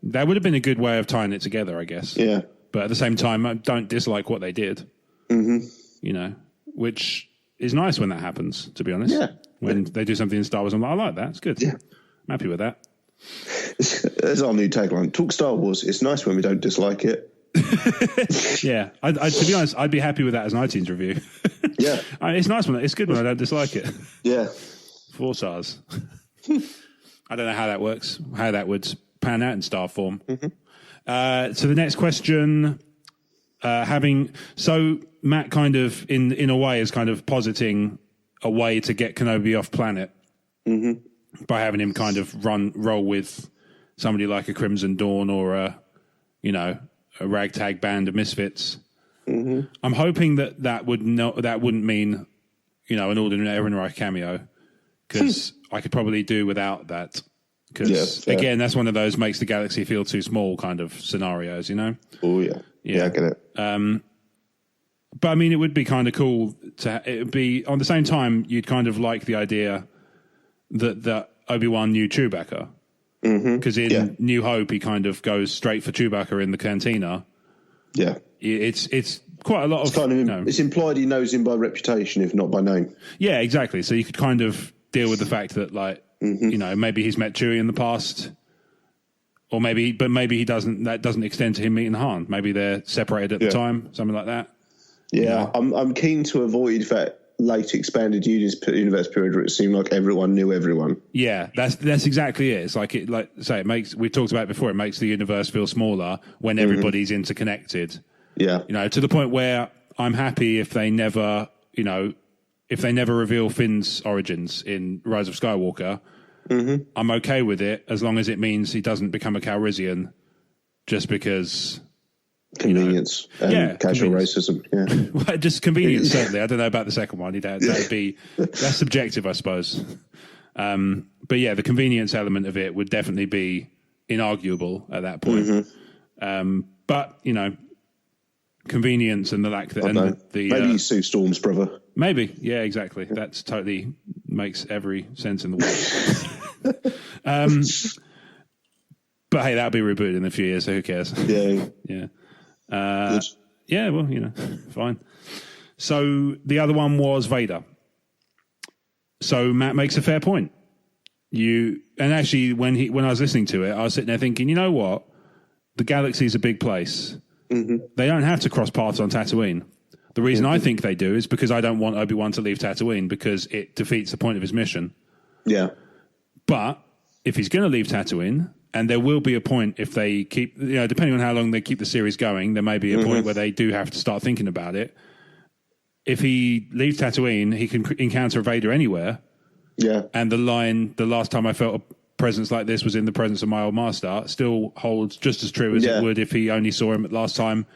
That would have been a good way of tying it together, I guess. Yeah. But at the same time, I don't dislike what they did. Mm-hmm. Which is nice when that happens, to be honest. Yeah. When they do something in Star Wars, I'm like, I like that. It's good. Yeah. I'm happy with that. There's our new tagline. Talk Star Wars. It's nice when we don't dislike it. Yeah. To be honest, I'd be happy with that as an iTunes review. Yeah. It's nice it's good when I don't dislike it. Yeah. 4 stars. I don't know how that works, how that would pan out in star form. Mm-hmm. So the next question, so Matt kind of in a way is kind of positing a way to get Kenobi off planet by having him kind of roll with somebody like a Crimson Dawn or a ragtag band of misfits. Mm-hmm. I'm hoping that wouldn't mean an ordinary Ehrenreich cameo, because I could probably do without that. Because, again, that's one of those makes the galaxy feel too small kind of scenarios, Oh, yeah. Yeah, I get it. But, I mean, it would be kind of cool it would be, on the same time, you'd kind of like the idea that Obi-Wan knew Chewbacca. Because in New Hope, he kind of goes straight for Chewbacca in the cantina. Yeah. It's quite a lot of... It's implied he knows him by reputation, if not by name. Yeah, exactly. So you could kind of deal with the fact that, like, maybe he's met Chewie in the past, or maybe he doesn't. That doesn't extend to him meeting Han. Maybe they're separated at the time, something like that. Yeah, I'm keen to avoid that late expanded universe period where it seemed like everyone knew everyone. Yeah, that's exactly it. It's like it makes. We talked about it before. It makes the universe feel smaller when everybody's interconnected. Yeah, to the point where I'm happy if they never, if they never reveal Finn's origins in Rise of Skywalker. I'm okay with it as long as it means he doesn't become a Calrissian just because convenience and casual racism. Yeah, well, just convenience. Certainly, I don't know about the second one. That's subjective, I suppose. But yeah, the convenience element of it would definitely be inarguable at that point. But convenience and the lack that maybe Sue Storm's brother. Maybe, yeah, exactly. That's totally makes every sense in the world. But hey, that'll be rebooted in a few years, so who cares? Yeah. Yeah, well, fine. So the other one was Vader. So Matt makes a fair point. And actually, when I was listening to it, I was sitting there thinking, you know what? The galaxy is a big place. They don't have to cross paths on Tatooine. The reason I think they do is because I don't want Obi-Wan to leave Tatooine because it defeats the point of his mission. Yeah. But if he's going to leave Tatooine, and there will be a point if they keep, depending on how long they keep the series going, there may be a point where they do have to start thinking about it. If he leaves Tatooine, he can encounter Vader anywhere. Yeah. And the line, the last time I felt a presence like this was in the presence of my old master, still holds just as true as it would if he only saw him at last time.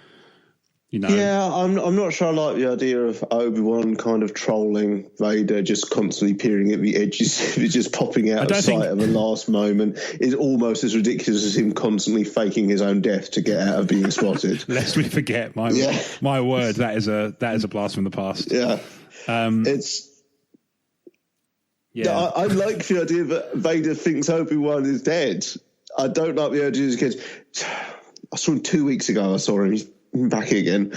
Yeah, I'm not sure I like the idea of Obi-Wan kind of trolling Vader, just constantly peering at the edges, just popping out of sight at the last moment. Is almost as ridiculous as him constantly faking his own death to get out of being spotted. Lest we forget, my word, that is a blast from the past. Yeah, it's. Yeah, I like the idea that Vader thinks Obi-Wan is dead. I don't like the idea because I saw him 2 weeks ago. I saw him. He's back again.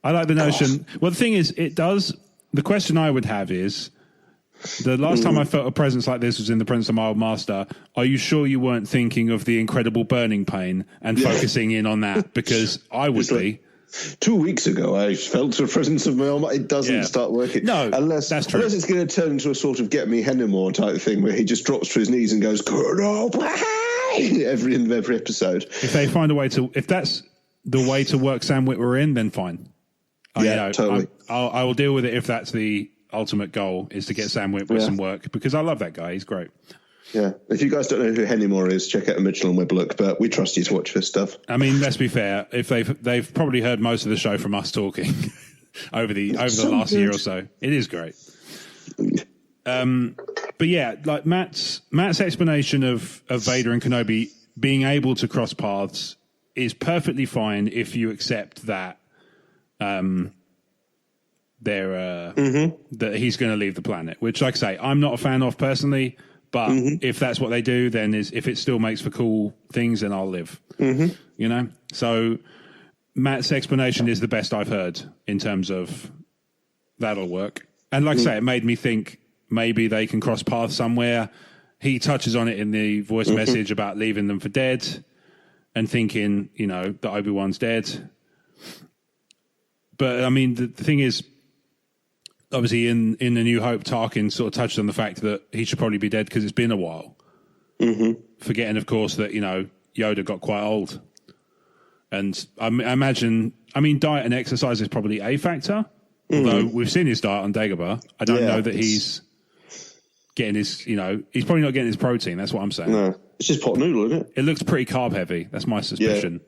I like the notion. Well, the thing is, it does. The question I would have is, the last time I felt a presence like this was in the presence of my old master. Are you sure you weren't thinking of the incredible burning pain and focusing in on that? Because I would be. 2 weeks ago, I felt the presence of my own. It doesn't start working. No, that's true. Unless it's going to turn into a sort of get me Hennemore type thing where he just drops to his knees and goes, Colonel every episode. If they find a way to, if that's the way to work Sam Witwer in, then fine. Totally. I will deal with it if that's the ultimate goal, is to get Sam Witwer some work, because I love that guy. He's great. Yeah. If you guys don't know who Hennemore is, check out a Mitchell and Webb look, but we trust you to watch this stuff. I mean, let's be fair. If they've probably heard most of the show from us talking over the last year or so. It is great. But yeah, like Matt's explanation of Vader and Kenobi being able to cross paths is perfectly fine if you accept that that he's going to leave the planet, which, like I say, I'm not a fan of personally, but if that's what they do, then if it still makes for cool things, then I'll live. So Matt's explanation is the best I've heard in terms of that'll work. And like I say, it made me think maybe they can cross paths somewhere. He touches on it in the voice message about leaving them for dead and thinking, that Obi-Wan's dead. But, I mean, the thing is, obviously in The New Hope, Tarkin sort of touched on the fact that he should probably be dead because it's been a while. Forgetting, of course, that, Yoda got quite old. And I imagine, diet and exercise is probably a factor. Although we've seen his diet on Dagobah. I don't know that he's getting his, he's probably not getting his protein. That's what I'm saying. No, it's just pot noodle, isn't it? It looks pretty carb heavy. That's my suspicion.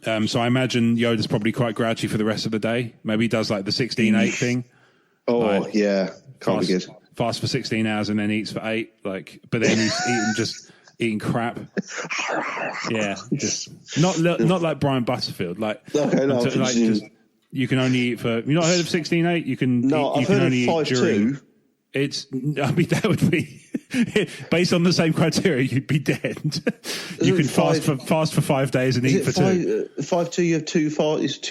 So I imagine Yoda's probably quite grouchy for the rest of the day. Maybe he does like the 16-8 thing. Oh, can't be good. Fast for 16 hours and then eats for 8. But then he's eating crap. Yeah, just not like Brian Butterfield. You can only eat for. You not heard of 16-8? You can. No, you I've can heard only of eat during. 5-2. That would be based on the same criteria. You'd be dead. You can fast for 5 days and eat for 2. 5-2. You have 2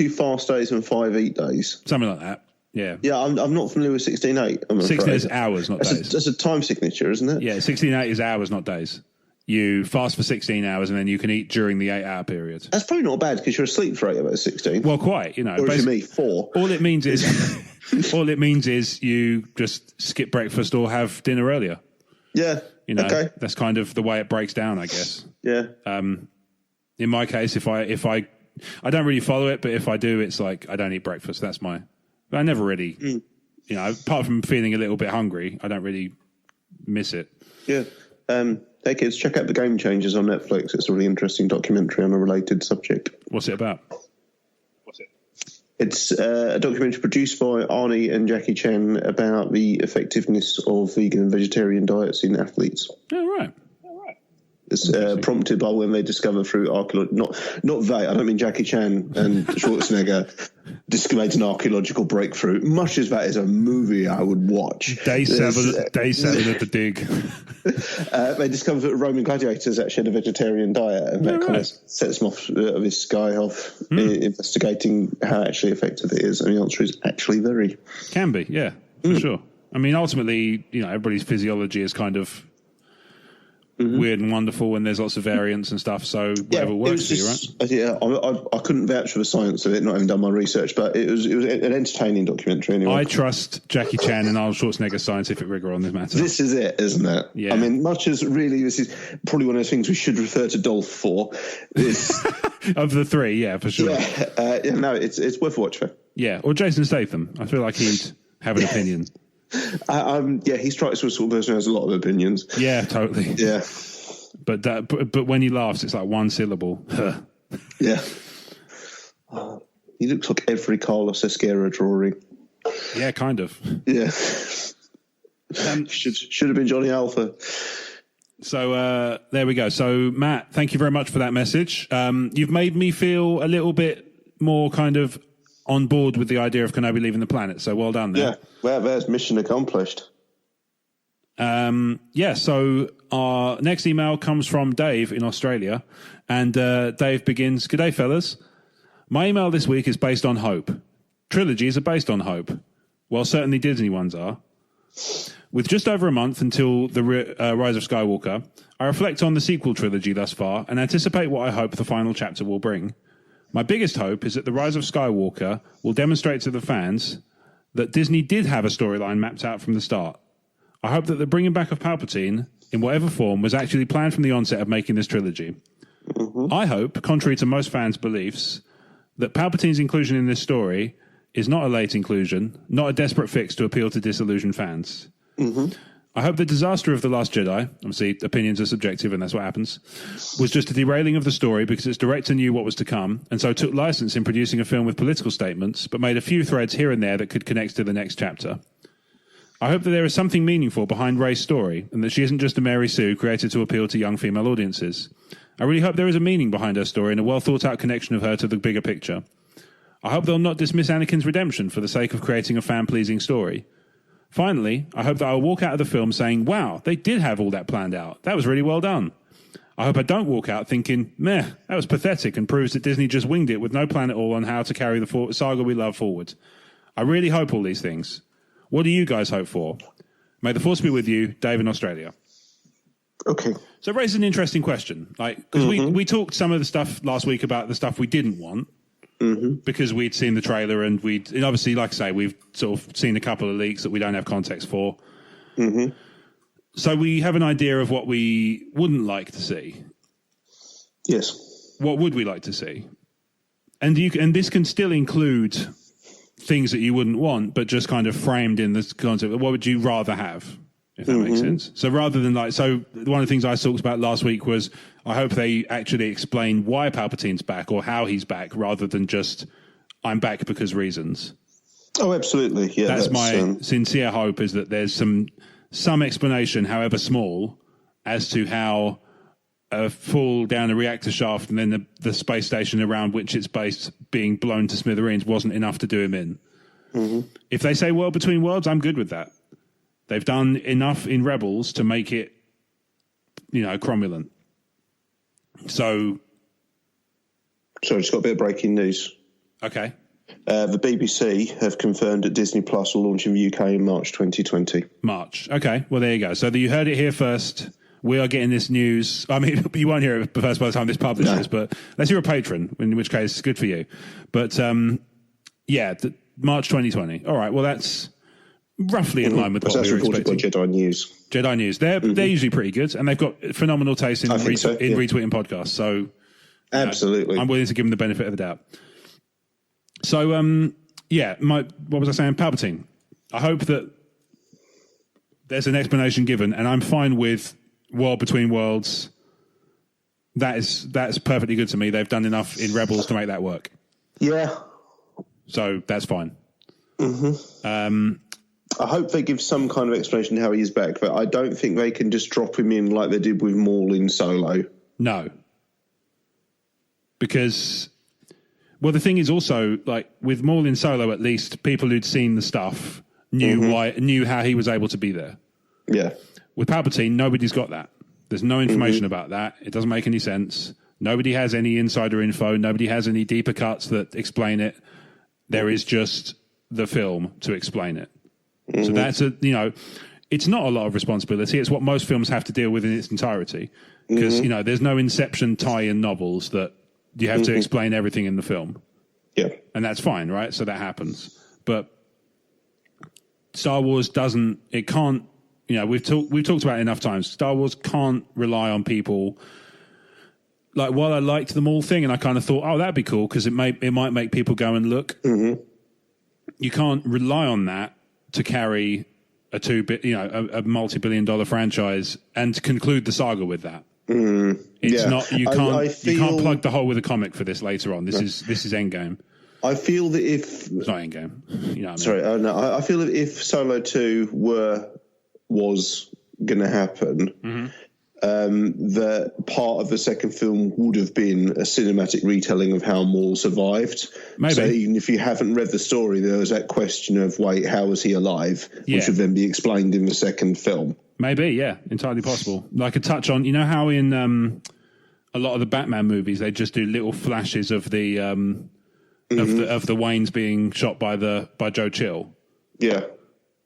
fast days and 5 eat days. Something like that. Yeah. Yeah, I'm not familiar with 16-8. 16 is hours, not days. That's a time signature, isn't it? Yeah, 16-8 is hours, not days. You fast for 16 hours and then you can eat during the 8-hour period. That's probably not bad because you're asleep for 8 hours, 16. Well, quite, Or if you me, 4. All it means is you just skip breakfast or have dinner earlier. Yeah. Okay. That's kind of the way it breaks down, I guess. Yeah. In my case, if I don't really follow it, but if I do, it's like I don't eat breakfast. That's I never really, apart from feeling a little bit hungry, I don't really miss it. Yeah. Hey kids, check out The Game Changers on Netflix. It's a really interesting documentary on a related subject. What's it about? It's a documentary produced by Arnie and Jackie Chan about the effectiveness of vegan and vegetarian diets in athletes. Oh, right. It's prompted by when they discover through archaeology, not they, I don't mean Jackie Chan and Schwarzenegger made an archaeological breakthrough. Much as that is a movie I would watch. Day seven of the dig. They discovered that Roman gladiators actually had a vegetarian diet, and that kind of sets them off this guy off investigating how actually effective it is. And the answer is actually very. Can be, yeah, for sure. I mean, ultimately, everybody's physiology is kind of weird and wonderful, and there's lots of variants and stuff. So whatever works for you, right? Yeah, I couldn't vouch for the science of it, not having done my research, but it was an entertaining documentary anyway. I trust Jackie Chan and Arnold Schwarzenegger's scientific rigor on this matter. This is it, isn't it? Yeah. I mean, much as really this is probably one of those things we should refer to Dolph for. Of the three, yeah, for sure. No, it's worth a watch for. Yeah, or Jason Statham. I feel like he'd have an opinion. He strikes me as sort of person who has a lot of opinions. Yeah, totally. Yeah. But when he laughs, it's like one syllable. Yeah. He looks like every Carlos Esquerra drawing. Yeah, kind of. Yeah. Should have been Johnny Alpha. So there we go. So Matt, thank you very much for that message. You've made me feel a little bit more kind of on board with the idea of Kenobi leaving the planet. So well done there. Yeah, well, there's mission accomplished. So our next email comes from Dave in Australia, and Dave begins, "G'day fellas. My email this week is based on hope. Trilogies are based on hope. Well, certainly Disney ones are. With just over a month until the Rise of Skywalker, I reflect on the sequel trilogy thus far and anticipate what I hope the final chapter will bring. My biggest hope is that the Rise of Skywalker will demonstrate to the fans that Disney did have a storyline mapped out from the start. I hope that the bringing back of Palpatine, in whatever form, was actually planned from the onset of making this trilogy. I hope, contrary to most fans' beliefs, that Palpatine's inclusion in this story is not a late inclusion, not a desperate fix to appeal to disillusioned fans. I hope the disaster of The Last Jedi, obviously opinions are subjective and that's what happens, was just a derailing of the story because its director knew what was to come and so took license in producing a film with political statements but made a few threads here and there that could connect to the next chapter. I hope that there is something meaningful behind Rey's story and that she isn't just a Mary Sue created to appeal to young female audiences. I really hope there is a meaning behind her story and a well-thought-out connection of her to the bigger picture. I hope they'll not dismiss Anakin's redemption for the sake of creating a fan-pleasing story. Finally, I hope that I'll walk out of the film saying, wow, they did have all that planned out. That was really well done. I hope I don't walk out thinking, meh, that was pathetic and proves that Disney just winged it with no plan at all on how to carry the saga we love forward. I really hope all these things. What do you guys hope for? May the force be with you, Dave in Australia." Okay. So it raises an interesting question. Because we talked some of the stuff last week about the stuff we didn't want. Because we'd seen the trailer and obviously, like I say, we've sort of seen a couple of leaks that we don't have context for. So we have an idea of what we wouldn't like to see. Yes. What would we like to see? And this can still include things that you wouldn't want, but just kind of framed in this concept of what would you rather have, if that makes sense. So rather than one of the things I talked about last week was I hope they actually explain why Palpatine's back or how he's back rather than just I'm back because reasons. Oh, absolutely. Yeah, that's my sincere hope is that there's some explanation, however small, as to how a fall down a reactor shaft and then the space station around which it's based being blown to smithereens wasn't enough to do him in. If they say world between worlds, I'm good with that. They've done enough in Rebels to make it, cromulent. So just got a bit of breaking news. Okay. The BBC have confirmed that Disney Plus will launch in the UK in March 2020. March. Okay. Well, there you go. So you heard it here first. We are getting this news. I mean, you won't hear it first by the time this publishes, but unless you're a patron, in which case, good for you. But, March 2020. All right. Well, that's roughly in line with what we were expecting. Jedi News. Jedi News. They're usually pretty good, and they've got phenomenal taste in retweeting podcasts. So absolutely, I'm willing to give them the benefit of the doubt. So, what was I saying? Palpatine. I hope that there's an explanation given, and I'm fine with World Between Worlds. That's perfectly good to me. They've done enough in Rebels to make that work. Yeah. So that's fine. I hope they give some kind of explanation how he is back, but I don't think they can just drop him in like they did with Maul in Solo. No. Because, the thing is also, with Maul in Solo, at least, people who'd seen the stuff knew how he was able to be there. Yeah. With Palpatine, nobody's got that. There's no information about that. It doesn't make any sense. Nobody has any insider info. Nobody has any deeper cuts that explain it. There is just the film to explain it. So that's it's not a lot of responsibility. It's what most films have to deal with in its entirety. Because, you know, there's no Inception tie-in novels that you have to explain everything in the film. Yeah. And that's fine, right? So that happens. But Star Wars it can't, you know, we've talked about it enough times. Star Wars can't rely on people. Like, while I liked the mall thing and I kind of thought, oh, that'd be cool because it might make people go and look. You can't rely on that to carry a multi-billion-dollar franchise and to conclude the saga with that. It's not. You can't plug the hole with a comic for this later on. This is Endgame. I feel that if it's not Endgame, you know what I mean? Sorry, no, I feel that if Solo 2 was going to happen, that part of the second film would have been a cinematic retelling of how Maul survived. Maybe. So even if you haven't read the story, there was that question of, wait, how was he alive? Yeah. Which would then be explained in the second film. Maybe, yeah, entirely possible. Like a touch on, you know how in a lot of the Batman movies they just do little flashes of the of the Waynes being shot by Joe Chill. Yeah,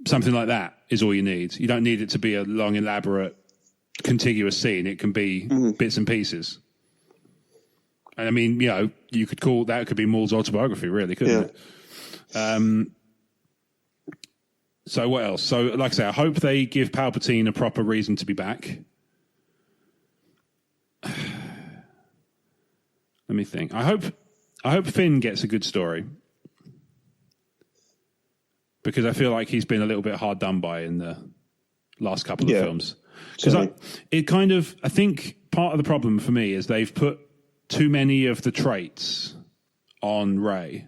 something like that is all you need. You don't need it to be a long, elaborate, contiguous scene. It can be bits and pieces. And I mean, you know, you could call that could be Maul's autobiography, really, couldn't it? So what else? So, like I say, I hope they give Palpatine a proper reason to be back. Let me think. I hope Finn gets a good story. Because I feel like he's been a little bit hard done by in the last couple of films. Because I think part of the problem for me is they've put too many of the traits on Rey.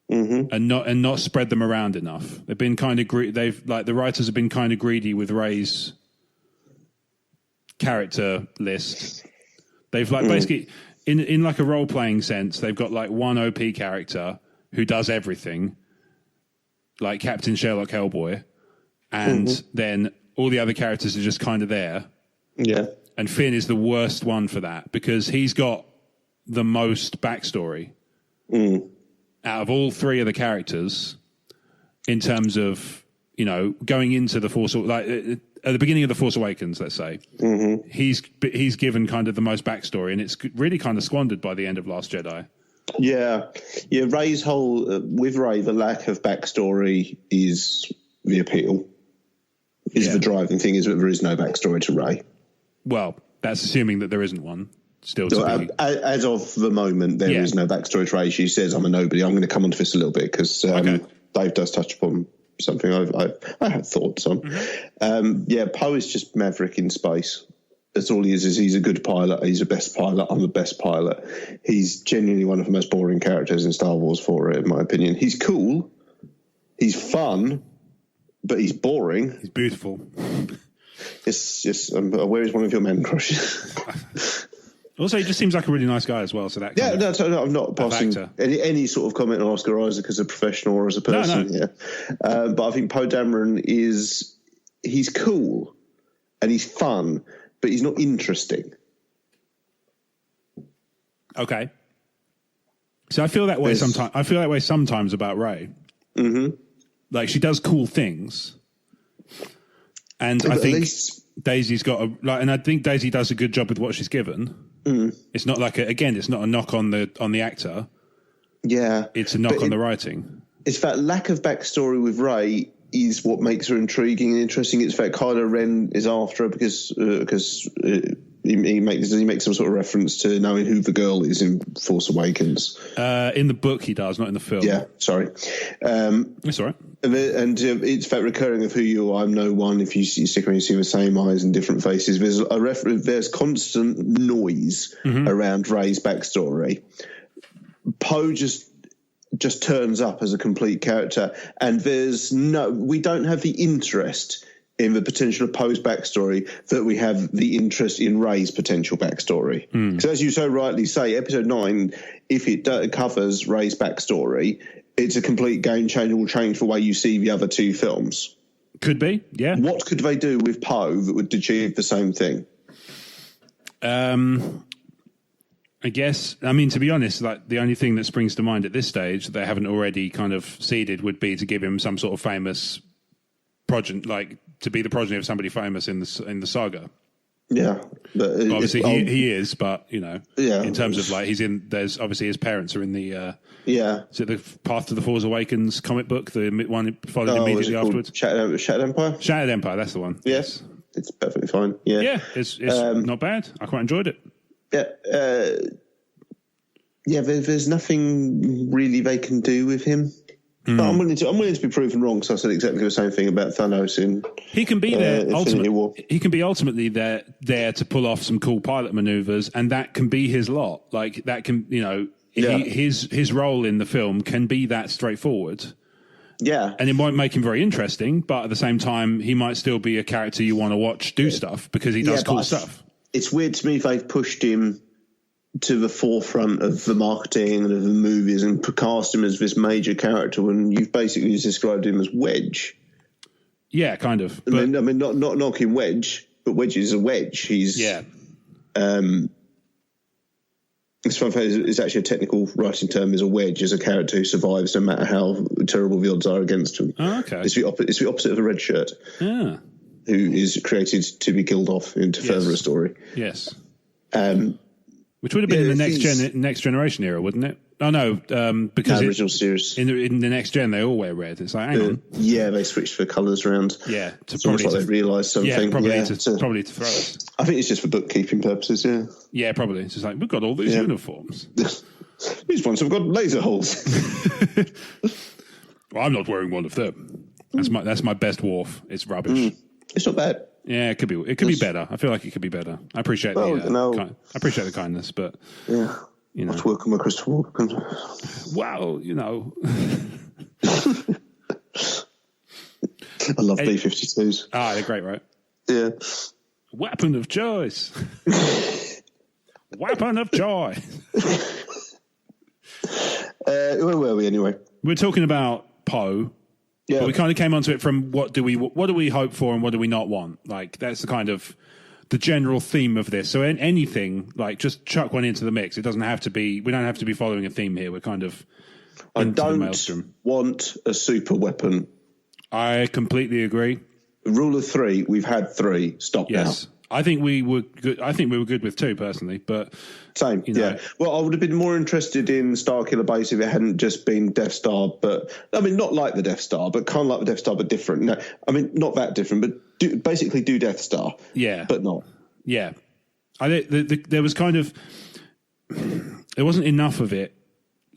And not spread them around enough. They've been kind of the writers have been kind of greedy with Rey's character list. They've basically in like a role playing sense, they've got like one OP character who does everything, like Captain Sherlock Hellboy, and then all the other characters are just kind of there. Yeah, and Finn is the worst one for that because he's got the most backstory. Out of all three of the characters, in terms of, you know, going into the Force, like at the beginning of the Force Awakens, let's say, he's given kind of the most backstory, and it's really kind of squandered by the end of Last Jedi. Yeah. Rey's whole with Rey, the lack of backstory is the appeal. The driving thing is that there is no backstory to Rey. Well, that's assuming that there isn't one. As of the moment, there is no backstory to Rey. She says, I'm a nobody. I'm going to come onto this a little bit because Dave does touch upon something I have thoughts on. Poe is just Maverick in space. That's all he is he's a good pilot. He's the best pilot. I'm the best pilot. He's genuinely one of the most boring characters in Star Wars for it, in my opinion. He's cool. He's fun, but he's boring. He's beautiful. Yes. Where is one of your man crushes? Also, he just seems like a really nice guy as well. So that I'm not passing any sort of comment on Oscar Isaac as a professional or as a person. No. Yeah, but I think Poe Dameron he's cool and he's fun, but he's not interesting. Okay, so I feel that way sometimes. I feel that way sometimes about Rey. Like she does cool things, and I think Daisy's got and I think Daisy does a good job with what she's given. It's not like it's not a knock on the actor. Yeah, it's a knock on the writing. It's that lack of backstory with Rey is what makes her intriguing and interesting. It's that Kylo Ren is after her because he makes some sort of reference to knowing who the girl is in Force Awakens. In the book, he does, not in the film. Yeah, sorry. It's all right. And it's that recurring of who you are. I'm no one. If you stick around, you see the same eyes and different faces. There's constant noise around Rey's backstory. Poe just turns up as a complete character, and we don't have the interest in the potential of Poe's backstory that we have the interest in Rey's potential backstory. Because as you so rightly say, Episode 9, if it covers Rey's backstory, it's a complete game changer, will change the way you see the other two films. Could be, yeah. What could they do with Poe that would achieve the same thing? I guess, I mean, to be honest, like the only thing that springs to mind at this stage that they haven't already kind of seeded would be to give him some sort of famous to be the progeny of somebody famous in the saga. Yeah, but obviously he is, but in terms of like there's obviously his parents are in the is it the Path to the Force Awakens comic book, the one followed immediately afterwards? Shattered Empire. Shattered Empire, that's the one. Yes, it's perfectly fine. Yeah, it's not bad. I quite enjoyed it. There's nothing really they can do with him. But I'm willing to be proven wrong, because I said exactly the same thing about Thanos in he can be there Infinity War. He can be ultimately there to pull off some cool pilot maneuvers, and that can be his lot. Like that can his role in the film can be that straightforward. Yeah, and it might make him very interesting, but at the same time, he might still be a character you want to watch do stuff because he does cool stuff. It's weird to me they've pushed him to the forefront of the marketing and of the movies and cast him as this major character when you've basically just described him as Wedge. Yeah, kind of. I mean, not knocking Wedge, but Wedge is a Wedge. He's it's actually a technical writing term. Is a Wedge is a character who survives no matter how terrible the odds are against him. Oh, okay. It's the opposite of a red shirt. Yeah. Who is created to be killed off into further a story. Yes. Which would have been in the next generation era, wouldn't it? Oh no, because the original series in the next gen they all wear red. It's like hang on. Yeah, they switched the colours around. Yeah, it's almost like they realised something. Yeah, probably to throw us. I think it's just for bookkeeping purposes. Yeah. Yeah, probably. It's just like we've got all these uniforms. These ones have got laser holes. Well, I'm not wearing one of them. That's my best Worf. It's rubbish. It's not bad. Yeah, it could be better. I feel like it could be better. I appreciate I appreciate the kindness, but let's work on my crystal Walken. Wow, I love B-52s. Ah, they're great, right? Yeah. Weapon of choice. Weapon of joy. Where were we anyway? We're talking about Poe. Yeah. But we kind of came onto it from what do we hope for and what do we not want? Like that's the kind of the general theme of this. So anything, like just chuck one into the mix. It doesn't have to be. We don't have to be following a theme here. We're kind of. I don't want a super weapon. I completely agree. Rule of three. We've had three. Stop now. I think we were good. I think we were good with two personally, but same. Yeah. Well, I would have been more interested in Starkiller Base if it hadn't just been Death Star, but I mean, not like the Death Star, but kind of like the Death Star, but different. No, I mean, not that different, but basically do Death Star. Yeah, but not. Yeah, there was kind of there wasn't enough of it.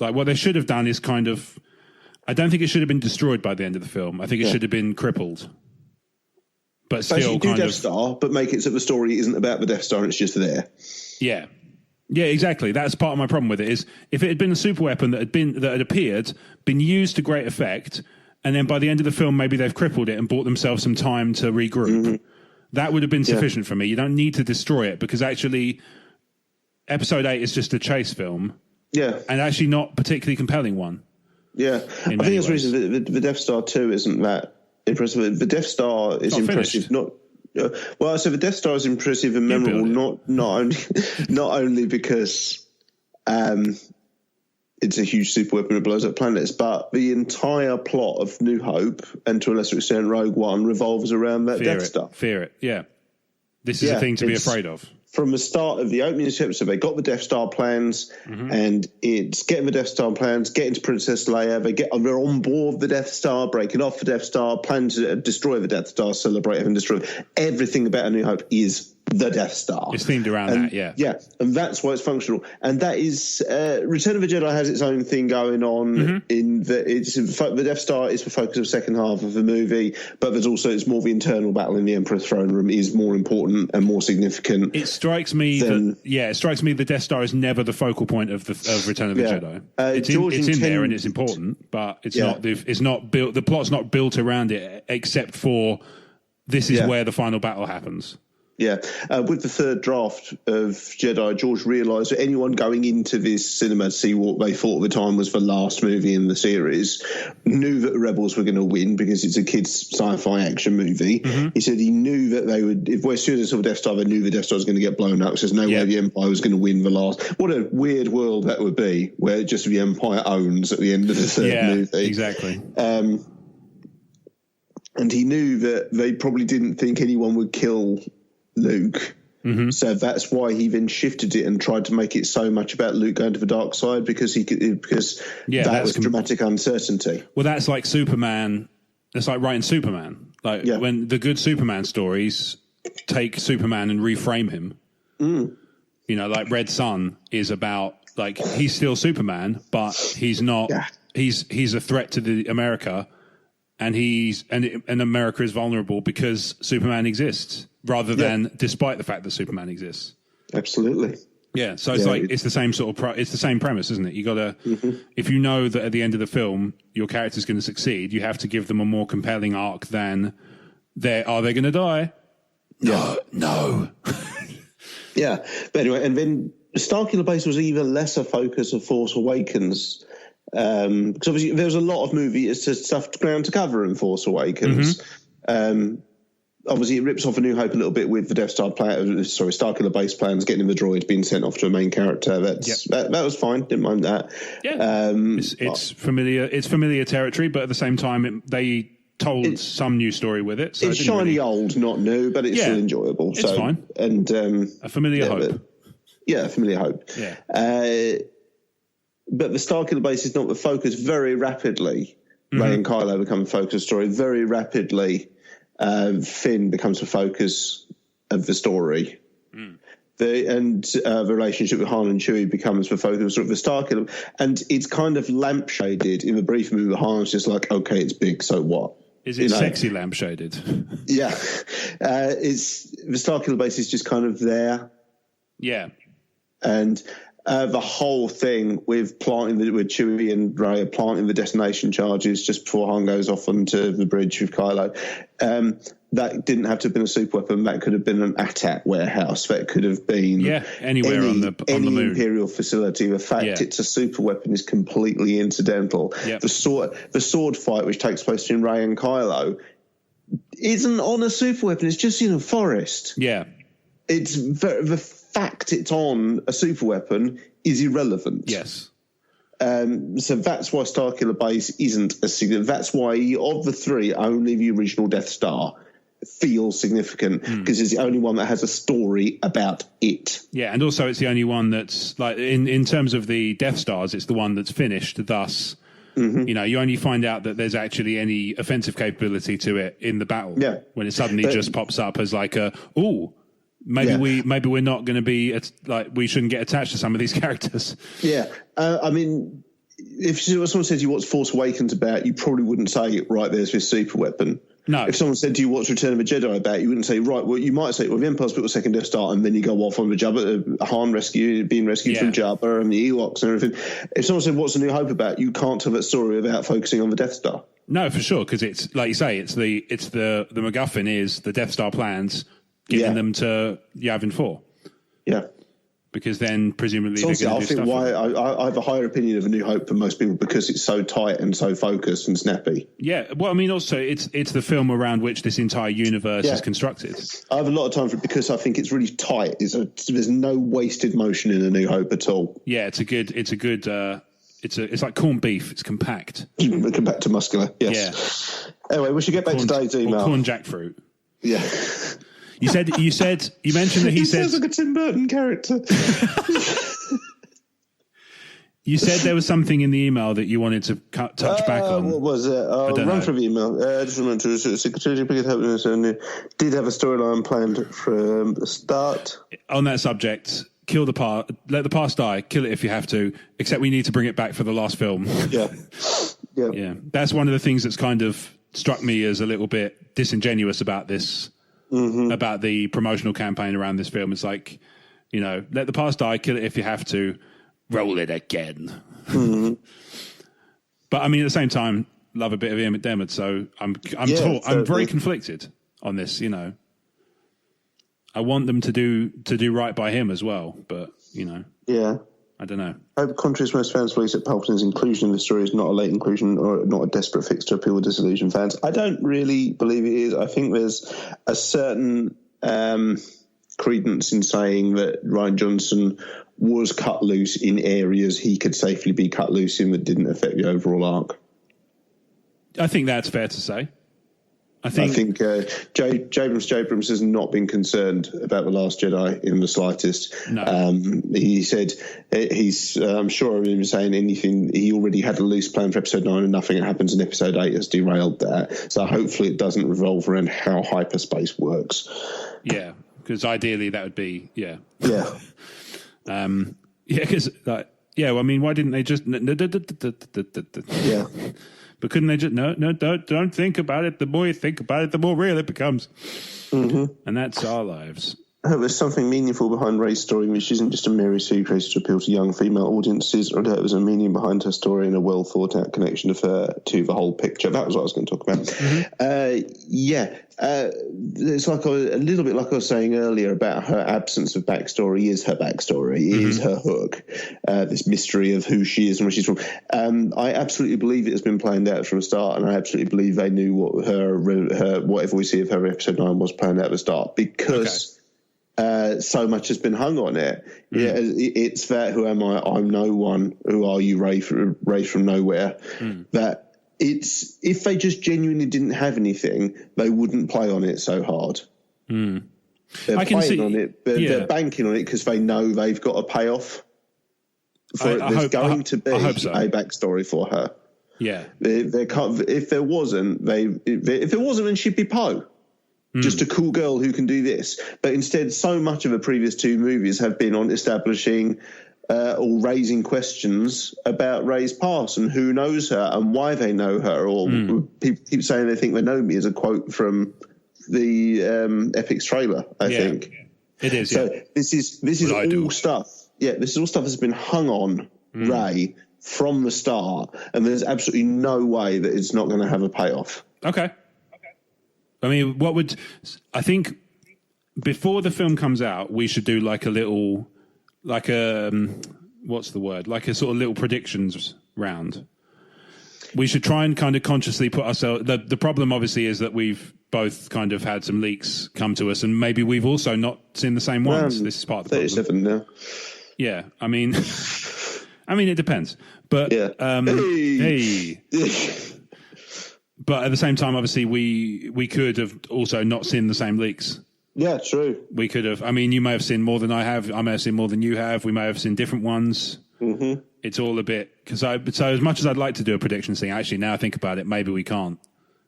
Like what they should have done is kind of. I don't think it should have been destroyed by the end of the film. I think it should have been crippled. But still, do Death Star, but make it so the story isn't about the Death Star and it's just there. Yeah, exactly. That's part of my problem with it. Is if it had been a super weapon that had appeared, been used to great effect, and then by the end of the film, maybe they've crippled it and bought themselves some time to regroup. Mm-hmm. That would have been sufficient for me. You don't need to destroy it because actually, Episode 8 is just a chase film. Yeah, and actually not particularly compelling one. Yeah, I think that's the reason the Death Star 2 isn't that impressive. The Death Star is impressive. Finished. The Death Star is impressive and memorable. Not only because it's a huge super weapon that blows up planets, but the entire plot of New Hope and to a lesser extent Rogue One revolves around that Death Star. Fear it. Yeah, this is a thing to be afraid of. From the start of the opening episode, they got the Death Star plans, and it's getting the Death Star plans, getting to Princess Leia. They're on board the Death Star, breaking off the Death Star, plan to destroy the Death Star, celebrate having destroyed. Everything about A New Hope is the Death Star. It's themed around that, yeah. Yeah, and that's why it's functional. And that is Return of the Jedi has its own thing going on in that the Death Star is the focus of the second half of the movie, but there's also it's more the internal battle in the Emperor's throne room is more important and more significant. It strikes me the Death Star is never the focal point of Return of the Jedi. It's in there and it's important, but it's not. It's not built. The plot's not built around it, except for this is where the final battle happens. Yeah, with the third draft of Jedi, George realised that anyone going into this cinema to see what they thought at the time was the last movie in the series knew that the Rebels were going to win because it's a kids' sci-fi action movie. He said he knew that they would, as soon as they saw the Death Star, they knew the Death Star was going to get blown up. So there's no way the Empire was going to win the last. What a weird world that would be, where just the Empire owns at the end of the third movie. Exactly. and he knew that they probably didn't think anyone would kill Luke. Mm-hmm. So that's why he then shifted it and tried to make it so much about Luke going to the dark side, because that was dramatic uncertainty. Well, that's like Superman. It's like writing Superman. Like when the good Superman stories take Superman and reframe him. Mm. You know, like Red Sun is about, like, he's still Superman, but he's not. Yeah. He's a threat to the America, and America is vulnerable because Superman exists, rather than despite the fact that Superman exists. Absolutely. Yeah, so it's it's the same sort of it's the same premise, isn't it? You got to, if you know that at the end of the film your character's going to succeed, you have to give them a more compelling arc than are they going to die? No. Yeah, but anyway, and then Starkiller Base was even less a focus of Force Awakens, because obviously there was a lot of stuff ground to cover in Force Awakens. Obviously, it rips off A New Hope a little bit with the Death Star Starkiller Base plans, getting the droid being sent off to a main character. That was fine. Didn't mind that. Yeah, it's familiar. It's familiar territory, but at the same time, they told some new story with it. So it's shiny old, not new, but it's still enjoyable. It's fine. And a familiar hope. A familiar hope. Yeah. But the Starkiller Base is not the focus. Very rapidly, Rey and Kylo become the focus story. Very rapidly, Finn becomes the focus of the story. The relationship with Han and Chewie becomes the focus of the Starkiller, and it's kind of lampshaded in the brief movie. Han's just like, okay, it's big, so what? Is it sexy lampshaded? Yeah, it's the Starkiller Base is just kind of there. Yeah, and the whole thing with with Chewie and Rey planting the detonation charges just before Han goes off onto the bridge with Kylo. That didn't have to have been a super weapon. That could have been an AT-AT warehouse. That could have been anywhere on the moon. Imperial facility. The fact it's a super weapon is completely incidental. Yep. The sword fight, which takes place between Rey and Kylo, isn't on a super weapon. It's just in a forest. Yeah, it's the fact it's on a super weapon is irrelevant. Yes. So that's why Starkiller Base isn't a significant. That's why of the three, only the original Death Star feels significant, because it's the only one that has a story about it. Yeah, and also it's the only one that's, like, in terms of the Death Stars, it's the one that's finished. Thus, you know, you only find out that there's actually any offensive capability to it in the battle. Yeah, when it suddenly just pops up as like maybe we're not going to be we shouldn't get attached to some of these characters. Yeah, I mean, if someone said to you what's Force Awakens about, you probably wouldn't say, right, there's this super weapon. No. If someone said to you what's Return of the Jedi about, you wouldn't say, right, well, you might say, well, the Empire's built a second Death Star, and then you go off on the Jabba, Han being rescued from Jabba and the Ewoks and everything. If someone said what's A New Hope about, you can't tell that story without focusing on the Death Star. No, for sure, because it's, like you say, it's the MacGuffin is the Death Star plans, getting them to Yavin 4. Yeah. Because then presumably I think why I have a higher opinion of A New Hope than most people, because it's so tight and so focused and snappy. Yeah, well, I mean, also it's the film around which this entire universe is constructed. I have a lot of time for it because I think it's really tight. There's no wasted motion in A New Hope at all. Yeah, it's like corned beef. It's compact. Compact to muscular. Yes. Yeah. Anyway, we should get back to today's email. Or corn jackfruit. Yeah. You mentioned that he said... sounds like a Tim Burton character. You said there was something in the email that you wanted to touch back on. What was it? I'll run through the email. Just remember to Secretary did have a storyline planned from the start. On that subject, let the past die, kill it if you have to, except we need to bring it back for the last film. Yeah. That's one of the things that's kind of struck me as a little bit disingenuous about this. About the promotional campaign around this film. It's like, you know, let the past die, kill it if you have to, roll it again. But I mean, at the same time, love a bit of Ian McDiarmid, so I'm very conflicted on this. You know, I want them to do right by him as well, but you know, I don't know. I hope, contrary to most fans' beliefs, that Palpatine's inclusion in the story is not a late inclusion or not a desperate fix to appeal to disillusioned fans. I don't really believe it is. I think there's a certain credence in saying that Rian Johnson was cut loose in areas he could safely be cut loose in that didn't affect the overall arc. I think that's fair to say. I think Abrams has not been concerned about The Last Jedi in the slightest. No. He said I'm sure he was saying anything. He already had a loose plan for episode 9, and nothing that happens in episode 8 has derailed that. So hopefully it doesn't revolve around how hyperspace works. Yeah, because ideally that would be yeah. Because well, I mean, why didn't they just yeah. But couldn't they just don't think about it. The more you think about it, the more real it becomes. Mm-hmm. And that's our lives. There's something meaningful behind Rey's story, which isn't just a Mary Sue created to appeal to young female audiences, or there was a meaning behind her story and a well thought out connection of her to the whole picture. That was what I was going to talk about. It's like a little bit like I was saying earlier about her absence of backstory is her backstory, is her hook, this mystery of who she is and where she's from. I absolutely believe it has been planned out from the start, and I absolutely believe they knew what her whatever we see of her episode 9 was planned out at the start, because so much has been hung on it. Yeah, it's that who am I? I'm no one. Who are you, Rey from nowhere? That it's, if they just genuinely didn't have anything, they wouldn't play on it so hard. They're playing on it, but they're banking on it because they know they've got a payoff. There's going to be a backstory for her. Yeah, if there wasn't, then she'd be Poe. Just a cool girl who can do this. But instead, so much of the previous 2 movies have been on establishing or raising questions about Rey's past and who knows her and why they know her. Or people keep saying they think they know me, as a quote from the Epics trailer, I think. It is, so this is all stuff. Yeah, this is all stuff that's been hung on Rey from the start, and there's absolutely no way that it's not going to have a payoff. Okay. I mean, I think before the film comes out, we should do like a little, like a, what's the word? Like a sort of little predictions round. We should try and kind of consciously put ourselves, the problem obviously is that we've both kind of had some leaks come to us, and maybe we've also not seen the same ones. This is part of the 37 problem. now. Yeah. I mean, it depends, but, hey. But at the same time, obviously, we could have also not seen the same leaks. Yeah, true. We could have. I mean, you may have seen more than I have. I may have seen more than you have. We may have seen different ones. Mm-hmm. It's all a bit... So as much as I'd like to do a prediction thing, actually, now I think about it, maybe we can't.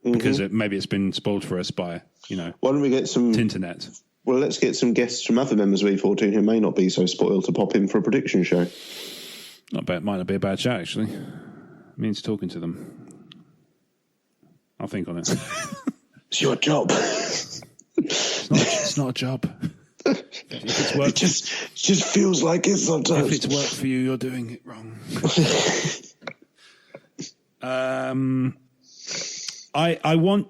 Because maybe it's been spoiled for us by, Why don't we get some... Tinternet. Well, let's get some guests from other members of E14 who may not be so spoiled to pop in for a prediction show. Not bad. Might not be a bad chat, actually. It means talking to them. I'll think on it. It's your job. It's not a job. If it's work, it just feels like it sometimes. If it's work for you, you're doing it wrong. I want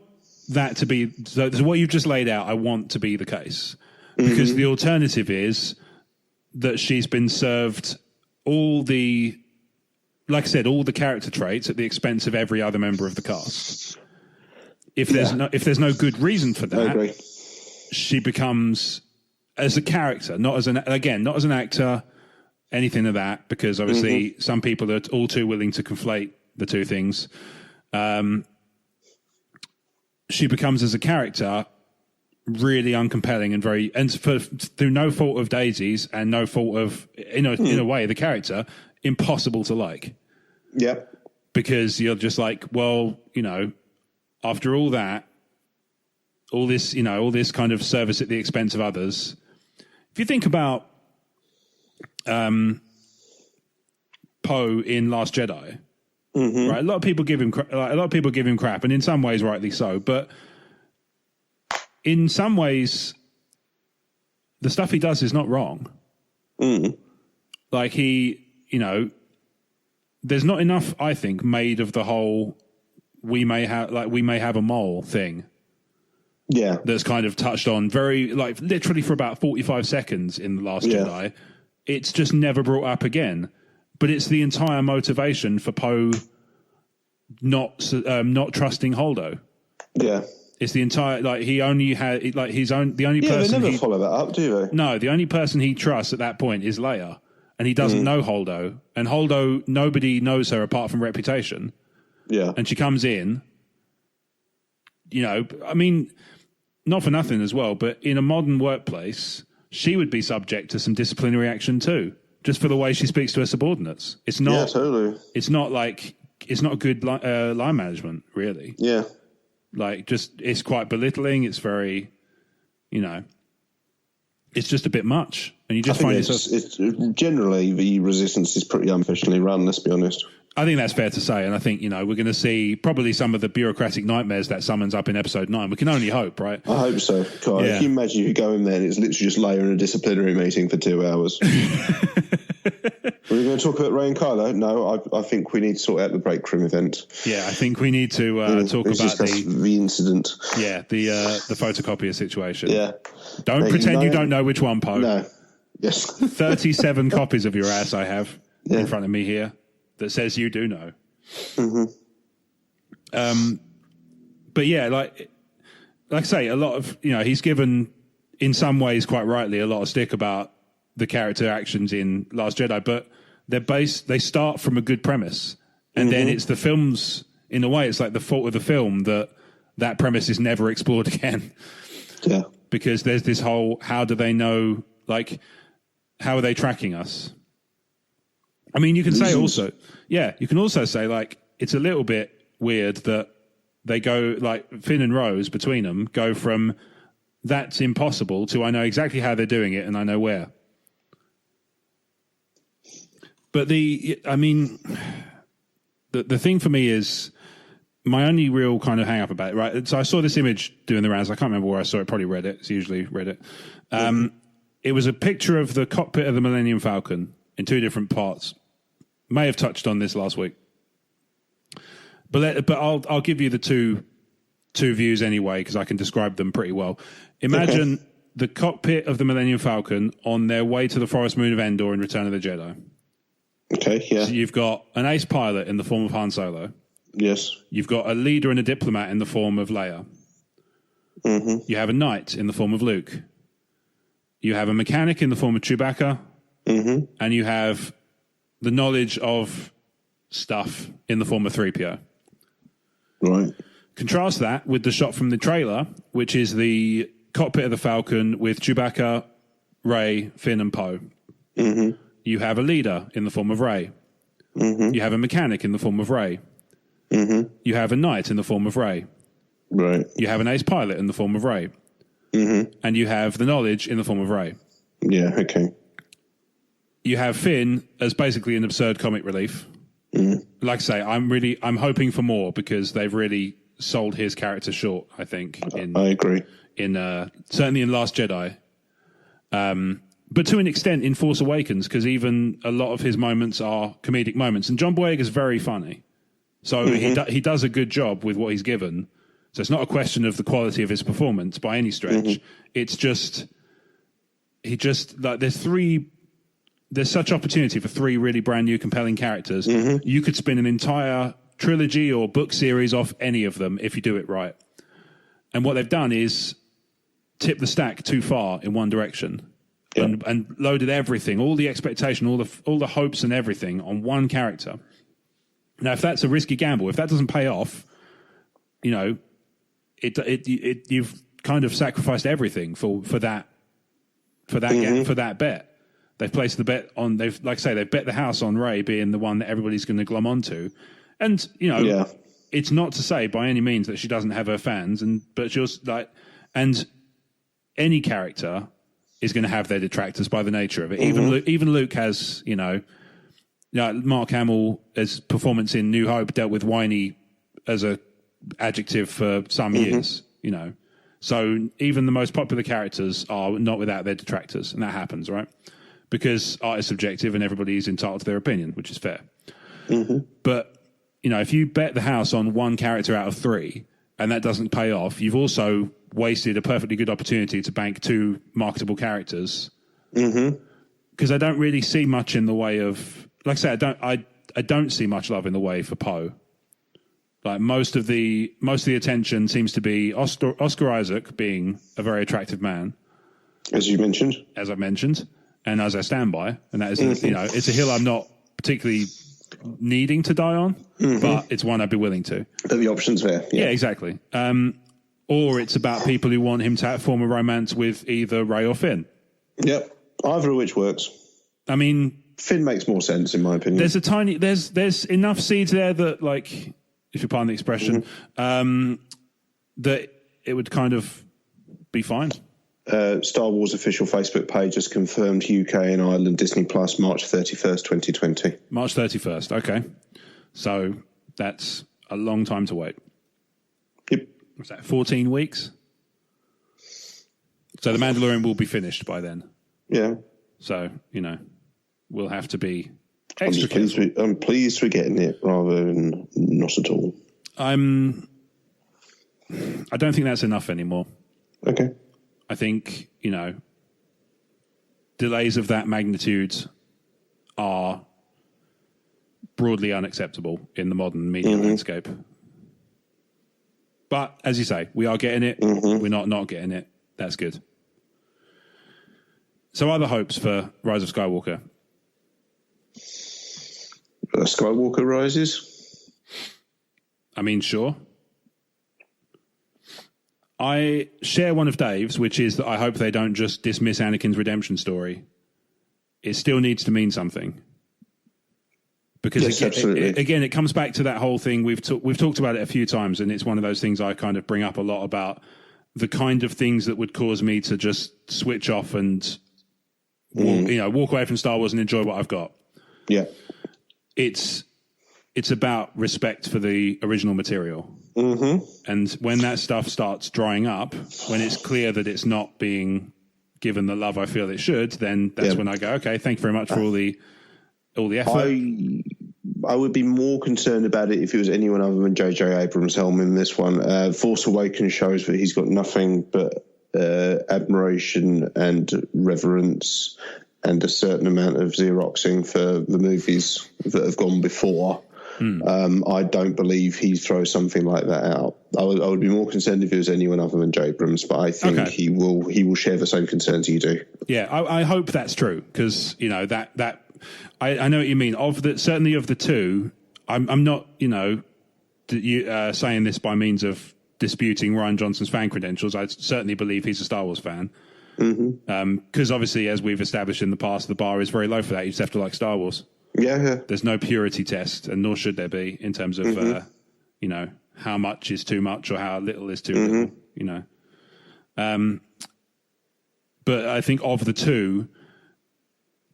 that to be so what you've just laid out. I want to be the case, because the alternative is that she's been served all the, like I said, all the character traits at the expense of every other member of the cast. If there's no good reason for that, she becomes, as a character, not as an actor, anything of that, because obviously some people are all too willing to conflate the two things. She becomes, as a character, really uncompelling and through no fault of Daisy's and no fault of in a way the character, impossible to like. Yep. Because you're just like, well, after all that, all this kind of service at the expense of others. If you think about Poe in Last Jedi, right? A lot of people give him crap, and in some ways, rightly so. But in some ways, the stuff he does is not wrong. Like there's not enough, I think, made of the whole we may have a mole thing. Yeah. That's kind of touched on very, literally for about 45 seconds in The Last Jedi. It's just never brought up again. But it's the entire motivation for Poe not trusting Holdo. Yeah. It's the entire, he only had, his own, the only person. Yeah, they never follow that up, do they? No, the only person he trusts at that point is Leia. And he doesn't know Holdo. And Holdo, nobody knows her apart from reputation. Yeah. And she comes in, I mean, not for nothing as well, but in a modern workplace, she would be subject to some disciplinary action too, just for the way she speaks to her subordinates. It's not. Yeah, totally. It's not good line management, really. Yeah. It's quite belittling. It's very, it's just a bit much, and you just find yourself. It's generally the resistance is pretty unprofessionally run. Let's be honest. I think that's fair to say, and I think we're going to see probably some of the bureaucratic nightmares that summons up in episode 9. We can only hope, right? I hope so. God, yeah. Can you imagine if you go in there and it's literally just layering a disciplinary meeting for 2 hours? We're going to talk about Ray and Kylo? No, I think we need to sort out the break room event. Yeah, I think we need to talk about the incident. Yeah, the photocopier situation. Yeah. Don't pretend you don't know which one, Poe. No. Yes. 37 copies of your ass I have in front of me here that says you do know. Mm-hmm. But yeah, like I say, a lot of, he's given, in some ways quite rightly, a lot of stick about the character actions in Last Jedi, but they start from a good premise. And then it's the film's, in a way, it's like the fault of the film that premise is never explored again. Yeah. Because there's this whole, how do they know, how are they tracking us? I mean, you can say also, you can also say, it's a little bit weird that they go, Finn and Rose, between them, go from that's impossible to I know exactly how they're doing it and I know where. But the thing for me is, my only real kind of hang up about it, right? So I saw this image doing the rounds. I can't remember where I saw it, probably Reddit. It's usually Reddit. It was a picture of the cockpit of the Millennium Falcon in 2 different parts. May have touched on this last week. But I'll give you the two views anyway, because I can describe them pretty well. Imagine the cockpit of the Millennium Falcon on their way to the forest moon of Endor in Return of the Jedi. Okay, yeah. So you've got an ace pilot in the form of Han Solo. Yes. You've got a leader and a diplomat in the form of Leia. Mm-hmm. You have a knight in the form of Luke. You have a mechanic in the form of Chewbacca. Mm-hmm. And you have the knowledge of stuff in the form of 3PO. Right. Contrast that with the shot from the trailer, which is the cockpit of the Falcon with Chewbacca, Rey, Finn, and Poe. Mm-hmm. You have a leader in the form of Rey. Mm-hmm. You have a mechanic in the form of Rey. Mm-hmm. You have a knight in the form of Rey. Right. You have an ace pilot in the form of Rey. Mm-hmm. And you have the knowledge in the form of Rey. Yeah, okay. You have Finn as basically an absurd comic relief. Mm. Like I say, I'm hoping for more, because they've really sold his character short, I think. I agree. Certainly in Last Jedi. But to an extent in Force Awakens, because even a lot of his moments are comedic moments. And John Boyega's very funny. So he does a good job with what he's given. So it's not a question of the quality of his performance by any stretch. Mm-hmm. It's just, there's such opportunity for 3 really brand new compelling characters. Mm-hmm. You could spin an entire trilogy or book series off any of them if you do it right. And what they've done is tip the stack too far in one direction. Yep. And loaded everything, all the expectation, all the hopes and everything on one character. Now, if that's a risky gamble, if that doesn't pay off, you've kind of sacrificed everything for that bet. They've placed the bet on. They've bet the house on Rey being the one that everybody's going to glom onto, and it's not to say by any means that she doesn't have her fans, but she's and any character is going to have their detractors by the nature of it. Mm-hmm. Even Luke has, Mark Hamill's performance in New Hope dealt with whiny as a adjective for some years, So even the most popular characters are not without their detractors, and that happens, right? Because art is subjective and everybody's entitled to their opinion, which is fair. Mm-hmm. But, if you bet the house on one character out of 3 and that doesn't pay off, you've also wasted a perfectly good opportunity to bank 2 marketable characters. Because I don't really see much in the way of, like I say, I don't see much love in the way for Poe. Like most of the attention seems to be Oscar Isaac being a very attractive man, as I've mentioned, and as I stand by, and that is it's a hill I'm not particularly needing to die on, but it's one I'd be willing to. But the option's there. Yeah, exactly. or it's about people who want him to form a romance with either Rey or Finn. Yep, either of which works. I mean, Finn makes more sense in my opinion. There's enough seeds there that, like, if you pardon the expression, that it would kind of be fine. Star Wars official Facebook page has confirmed UK and Ireland Disney Plus March 31st, 2020. March 31st, okay. So that's a long time to wait. Yep. What's that, 14 weeks? So The Mandalorian will be finished by then. Yeah. So, we'll have to be I'm pleased we're getting it rather than not at all. I don't think that's enough anymore. Okay. I think, delays of that magnitude are broadly unacceptable in the modern media landscape. But, as you say, we are getting it. We're not getting it. That's good. So other hopes for Rise of Skywalker? Skywalker Rises? I mean, sure. I share one of Dave's, which is that I hope they don't just dismiss Anakin's redemption story. It still needs to mean something. Because again, it comes back to that whole thing. We've talked about it a few times, and it's one of those things I kind of bring up a lot about the kind of things that would cause me to just switch off and walk away from Star Wars and enjoy what I've got. Yeah. It's about respect for the original material. And when that stuff starts drying up, when it's clear that it's not being given the love I feel it should, then that's when I go, okay, thank you very much for all the effort. I would be more concerned about it if it was anyone other than J.J. Abrams helming this one. Force Awakens shows that he's got nothing but admiration and reverence and a certain amount of Xeroxing for the movies that have gone before. I don't believe he throws something like that out. I would be more concerned if it was anyone other than J. Abrams, but I think he will share the same concerns you do. Yeah, I hope that's true because that I know what you mean. Certainly of the two, I'm not saying this by means of disputing Rian Johnson's fan credentials. I certainly believe he's a Star Wars fan. Because obviously, as we've established in the past, the bar is very low for that. You just have to like Star Wars. Yeah. There's no purity test, and nor should there be in terms of how much is too much or how little is too little. But I think of the two,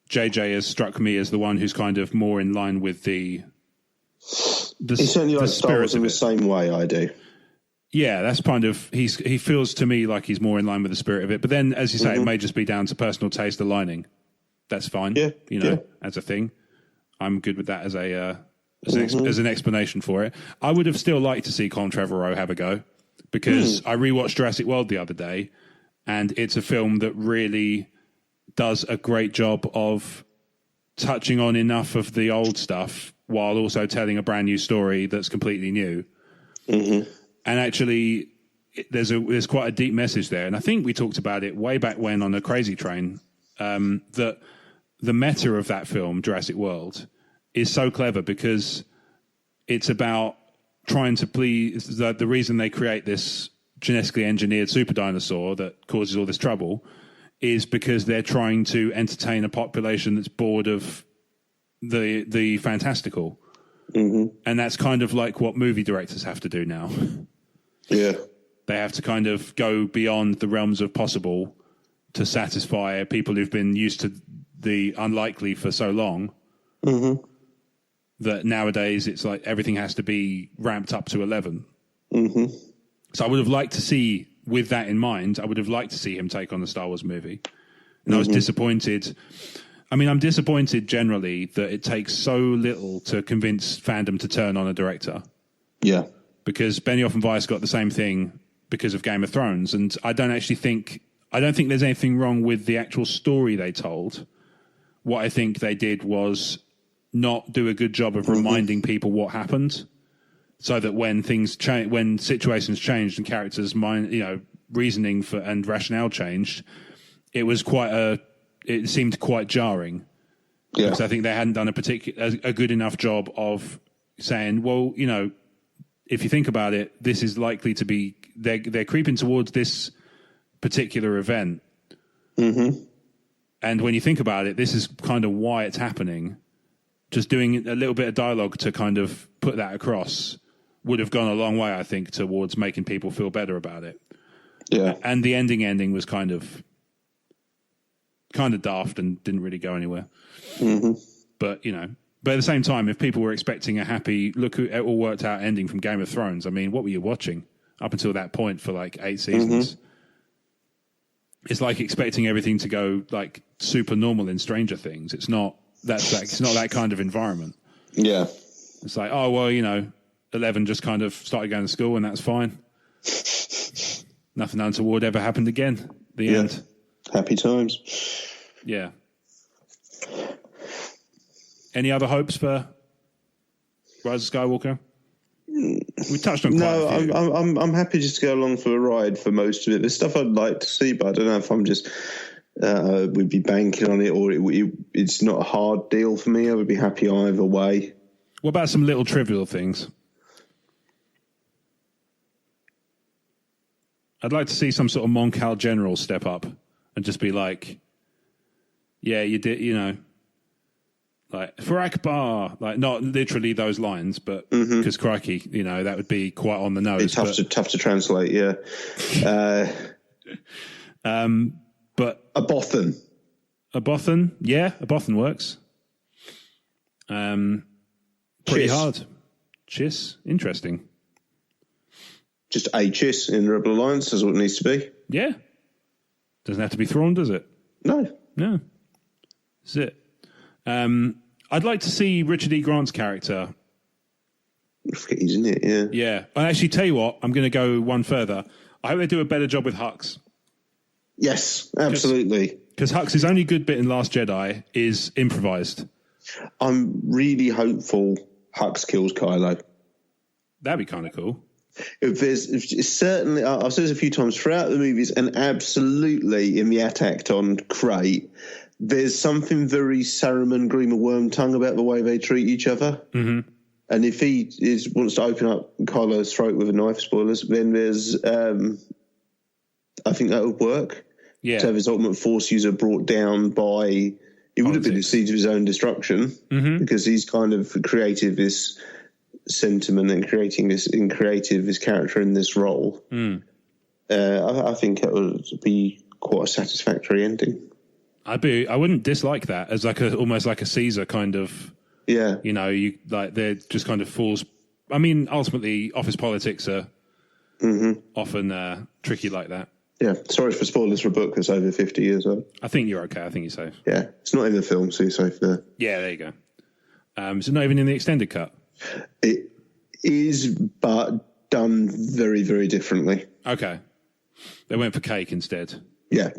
JJ has struck me as the one who's kind of more in line with the he certainly likes Star Wars in the same way I do. Yeah, that's kind of he feels to me like he's more in line with the spirit of it. But then, as you say, it may just be down to personal taste aligning. That's fine. As a thing. I'm good with that as as an explanation for it. I would have still liked to see Colin Trevorrow have a go because I rewatched Jurassic World the other day, and it's a film that really does a great job of touching on enough of the old stuff while also telling a brand new story that's completely new. And actually, there's quite a deep message there, and I think we talked about it way back when on a Crazy Train. That the meta of that film, Jurassic World, is so clever because it's about trying to please the reason they create this genetically engineered super dinosaur that causes all this trouble is because they're trying to entertain a population that's bored of the fantastical. And that's kind of like what movie directors have to do now. Yeah. They have to kind of go beyond the realms of possible to satisfy people who've been used to the unlikely for so long that nowadays it's like everything has to be ramped up to 11. So I would have liked to see, with that in mind, I would have liked to see him take on the Star Wars movie. And I was disappointed. I mean, I'm disappointed generally that it takes so little to convince fandom to turn on a director. Yeah. Because Benioff and Weiss got the same thing because of Game of Thrones. And I don't think there's anything wrong with the actual story they told. What I think they did was not do a good job of reminding people what happened, so that when things change, when situations changed and characters' reasoning for and rationale changed, it seemed quite jarring. Yeah, because I think they hadn't done a good enough job of saying, well, if you think about it, this is likely to be they're creeping towards this particular event. Mm-hmm. And when you think about it, this is kind of why it's happening. Just doing a little bit of dialogue to kind of put that across would have gone a long way, I think, towards making people feel better about it. Yeah. And the ending was kind of daft and didn't really go anywhere. Mm-hmm. But at the same time, if people were expecting a happy, look, it all worked out ending from Game of Thrones, I mean, what were you watching up until that point for like 8 seasons? Mm-hmm. It's like expecting everything to go like super normal in Stranger Things. It's not that kind of environment. Yeah. It's like, oh, well, 11 just kind of started going to school and that's fine. Nothing untoward ever happened again. The end. Happy times. Yeah. Any other hopes for Rise of Skywalker? We touched on quite a few. I'm happy just to go along for a ride for most of it. There's stuff I'd like to see, but I don't know if I'm just would be banking on it, or it's not a hard deal for me. I would be happy either way. What about some little trivial things? I'd like to see some sort of Mon Cal general step up and just be like, yeah, you did, like, for Akbar, like, not literally those lines, but because crikey, that would be quite on the nose. It's tough to translate, yeah. But a Bothan. A Bothan works. Pretty hard. Chiss, interesting. Just a Chiss in Rebel Alliance is what it needs to be. Yeah. Doesn't have to be Thrawn, does it? No. That's it. I'd like to see Richard E. Grant's character. I forget he's in it, yeah. Yeah. I actually tell you what, I'm going to go one further. I hope they do a better job with Hux. Yes, absolutely. Because Hux's only good bit in Last Jedi is improvised. I'm really hopeful Hux kills Kylo. That'd be kind of cool. It's certainly, I've said this a few times throughout the movies, and absolutely in the attack on Crate, there's something very Saruman, Grima Wormtongue about the way they treat each other. Mm-hmm. And if he wants to open up Kylo's throat with a knife, spoilers, then there's, I think that would work. Yeah. To have his ultimate Force user brought down by, it would have been the seed of his own destruction, because he's kind of created this sentiment and creating this character in this role. I think it would be quite a satisfactory ending. I wouldn't dislike that as like almost like a Caesar kind of. Yeah. You like they're just kind of fools. I mean, ultimately, office politics are often tricky like that. Yeah. Sorry for spoilers for a book that's over 50 years old. I think you're okay. I think you're safe. Yeah. It's not in the film, so you're safe there. Yeah, there you go. Is it not even in the extended cut? It is, but done very, very differently. Okay. They went for cake instead. Yeah.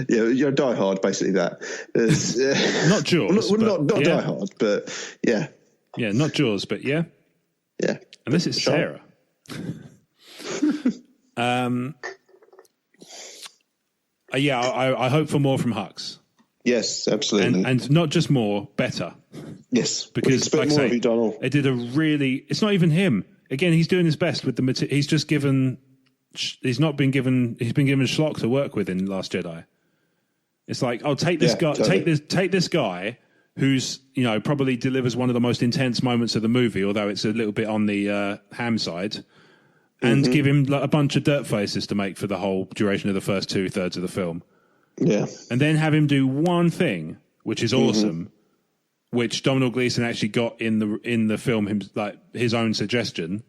Yeah, you're Die Hard, basically that. Not Jaws. Not Die Hard, but yeah. Yeah, not Jaws, but yeah. Yeah. Unless it's Sarah. Yeah, I hope for more from Hux. Yes, absolutely. And not just more, better. Yes. Because, like I say, it did a really... It's not even him. Again, he's doing his best with the material. He's just given... He's been given schlock to work with in Last Jedi. It's like, oh, take this guy, totally. take this guy who's, probably delivers one of the most intense moments of the movie, although it's a little bit on the ham side, and give him like, a bunch of dirt faces to make for the whole duration of the first 2/3 of the film. Yeah. And then have him do one thing, which is awesome, which Domhnall Gleeson actually got in the film, his own suggestion,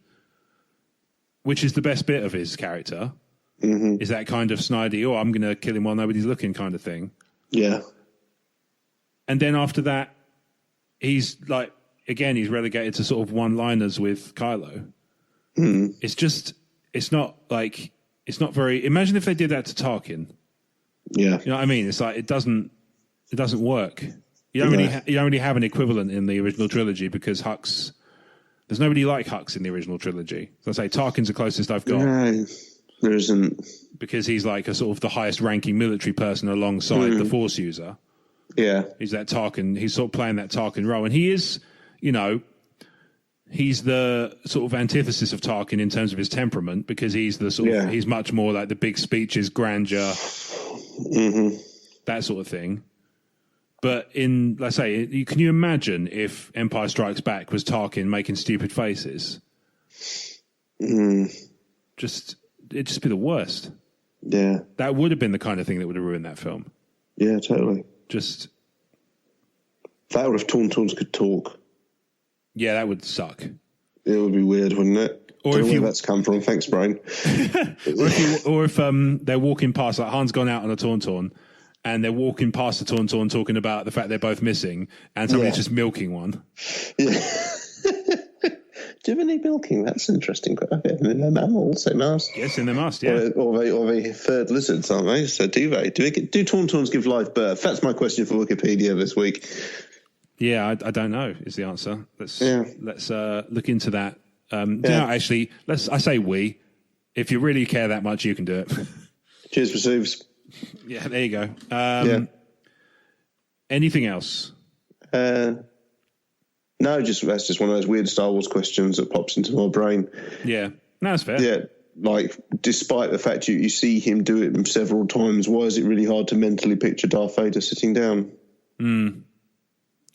which is the best bit of his character, is that kind of snidey, I'm going to kill him while nobody's looking kind of thing. Yeah. And then after that, he's like, again, he's relegated to sort of one-liners with Kylo. It's not very... Imagine if they did that to Tarkin. Yeah. You know what I mean? It's like, it doesn't work. You don't really have an equivalent in the original trilogy because Hux... There's nobody like Hux in the original trilogy. So I say Tarkin's the closest I've got. No, there isn't. Because he's like a sort of the highest ranking military person alongside the Force user. Yeah. He's that Tarkin. He's sort of playing that Tarkin role. And he is, he's the sort of antithesis of Tarkin in terms of his temperament, because he's the sort of, he's much more like the big speeches, grandeur, that sort of thing. But let's say, can you imagine if Empire Strikes Back was Tarkin making stupid faces? It'd just be the worst. Yeah. That would have been the kind of thing that would have ruined that film. Yeah, totally. Just... That would have Tauntauns could talk. Yeah, that would suck. It would be weird, wouldn't it? Or if where that's come from. Thanks, Brian. or if they're walking past, like Han's gone out on a Tauntaun, and they're walking past the Tauntaun talking about the fact they're both missing, and somebody's just milking one. Yeah. Do you have any milking? That's interesting. They're mammals, they must. Yes, in they must, yeah. Or they third lizards, aren't they? So do they? Do Tauntauns give live birth? That's my question for Wikipedia this week. Yeah, I don't know is the answer. Let's look into that. Actually, I say we. If you really care that much, you can do it. Cheers for Soubs. Yeah, there you go. Anything else? No, that's just one of those weird Star Wars questions that pops into my brain. Yeah, no, that's fair. Yeah, like, despite the fact you see him do it several times, why is it really hard to mentally picture Darth Vader sitting down?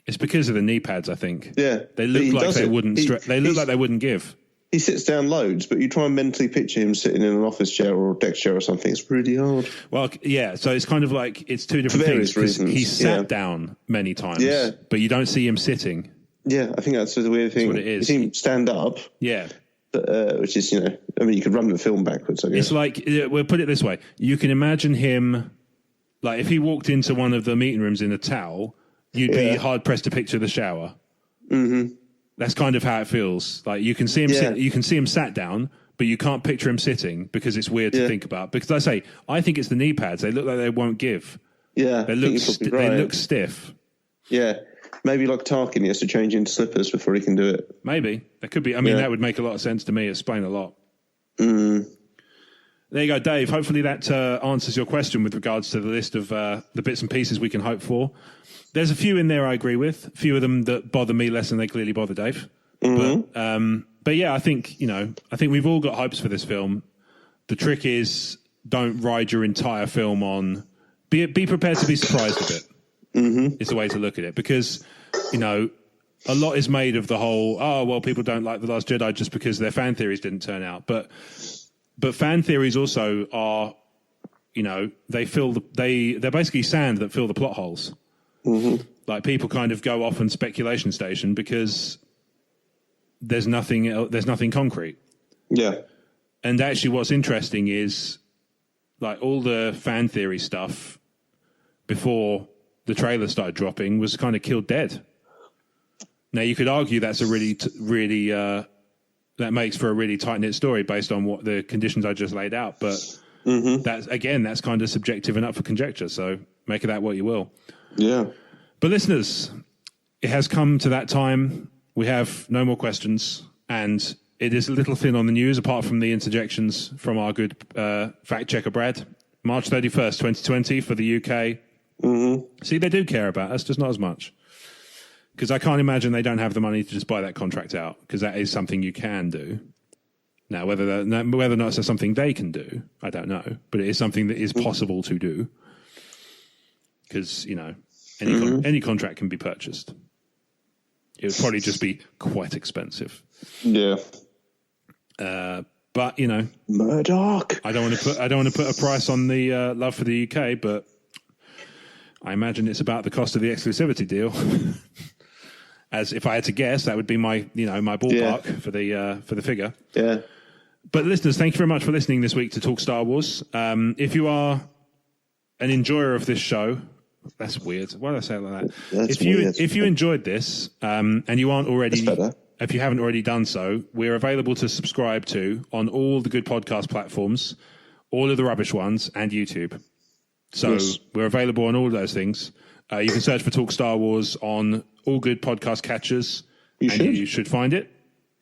It's because of the knee pads, I think. Yeah, they look like they wouldn't. They look like they wouldn't give. He sits down loads, but you try and mentally picture him sitting in an office chair or a deck chair or something. It's really hard. Well, yeah. So it's kind of like it's two different things. Reasons. He sat down many times, but you don't see him sitting. Yeah, I think that's the weird thing. That's what it is. You see him stand up. Yeah. But, which is, you could run the film backwards, I guess. It's like, we'll put it this way. You can imagine him, like, if he walked into one of the meeting rooms in a towel, you'd be hard-pressed to picture the shower. Mm-hmm. That's kind of how it feels. Like, you can see him you can see him sat down, but you can't picture him sitting because it's weird to think about. Because I think it's the knee pads. They look like they won't give. Yeah, they look stiff. Yeah. Maybe like Tarkin, he has to change into slippers before he can do it. Maybe. That could be. I mean, that would make a lot of sense to me. Explain a lot. There you go, Dave. Hopefully that answers your question with regards to the list of the bits and pieces we can hope for. There's a few in there I agree with. A few of them that bother me less than they clearly bother Dave. But yeah, I think we've all got hopes for this film. The trick is don't ride your entire film on... Be prepared to be surprised a bit. Is the way to look at it, because a lot is made of the whole people don't like The Last Jedi just because their fan theories didn't turn out, but fan theories also are they're basically sand that fill the plot holes. Like, people kind of go off on speculation station because there's nothing concrete. Yeah. And actually what's interesting is, like, all the fan theory stuff before the trailer started dropping was kind of killed dead. Now, you could argue that's a really that makes for a really tight-knit story based on what the conditions I just laid out. But that's kind of subjective and up for conjecture. So make of that what you will. Yeah. But listeners, it has come to that time. We have no more questions, and it is a little thin on the news, apart from the interjections from our good fact checker Brad. March 31st, 2020 for the UK. See, they do care about us, just not as much. Because I can't imagine they don't have the money to just buy that contract out, because that is something you can do. Now, whether or not it's something they can do, I don't know. But it is something that is possible to do. Because, any contract can be purchased. It would probably just be quite expensive. Yeah. But, Murdoch. I don't want to put a price on the love for the UK, but I imagine it's about the cost of the exclusivity deal. As if I had to guess, that would be my ballpark for the figure. Yeah. But listeners, thank you very much for listening this week to Talk Star Wars. If you are an enjoyer of this show, that's weird. Why did I say it like that? If you enjoyed this, and you aren't already, if you haven't already done so, we're available to subscribe to on all the good podcast platforms, all of the rubbish ones, and YouTube. So we're available on all of those things. You can search for Talk Star Wars on all good podcast catchers, you should find it.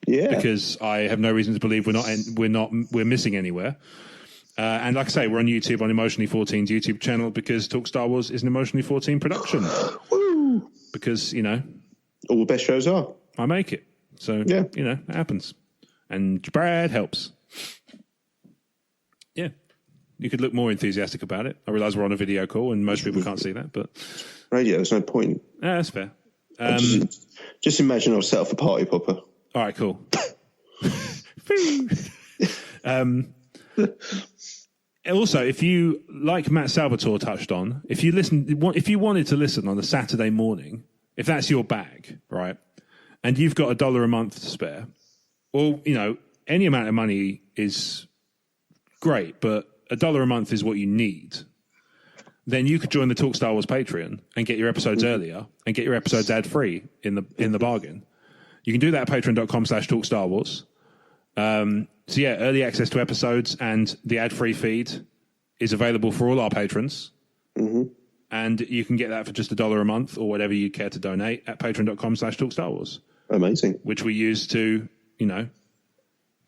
Yeah, because I have no reason to believe we're missing anywhere. And like I say, we're on YouTube on Emotionally 14's YouTube channel, because Talk Star Wars is an Emotionally 14 production. Woo! Because all the best shows are. I make it. So, it happens. And Brad helps. Yeah. You could look more enthusiastic about it. I realise we're on a video call and most people can't see that, but... Radio, there's no point. That's fair. Just imagine I'll set off a party popper. All right, cool. Also, if you, like Matt Salvatore touched on, if you wanted to listen on a Saturday morning, if that's your bag, right, and you've got $1 a month to spare, well, any amount of money is great, but $1 a month is what you need. Then you could join the Talk Star Wars Patreon and get your episodes earlier and get your episodes ad-free in the bargain. You can do that at patreon.com/talkstarwars. Early access to episodes and the ad-free feed is available for all our patrons. Mm-hmm. And you can get that for just $1 a month or whatever you care to donate at patreon.com/talkstarwars. Amazing. Which we use to,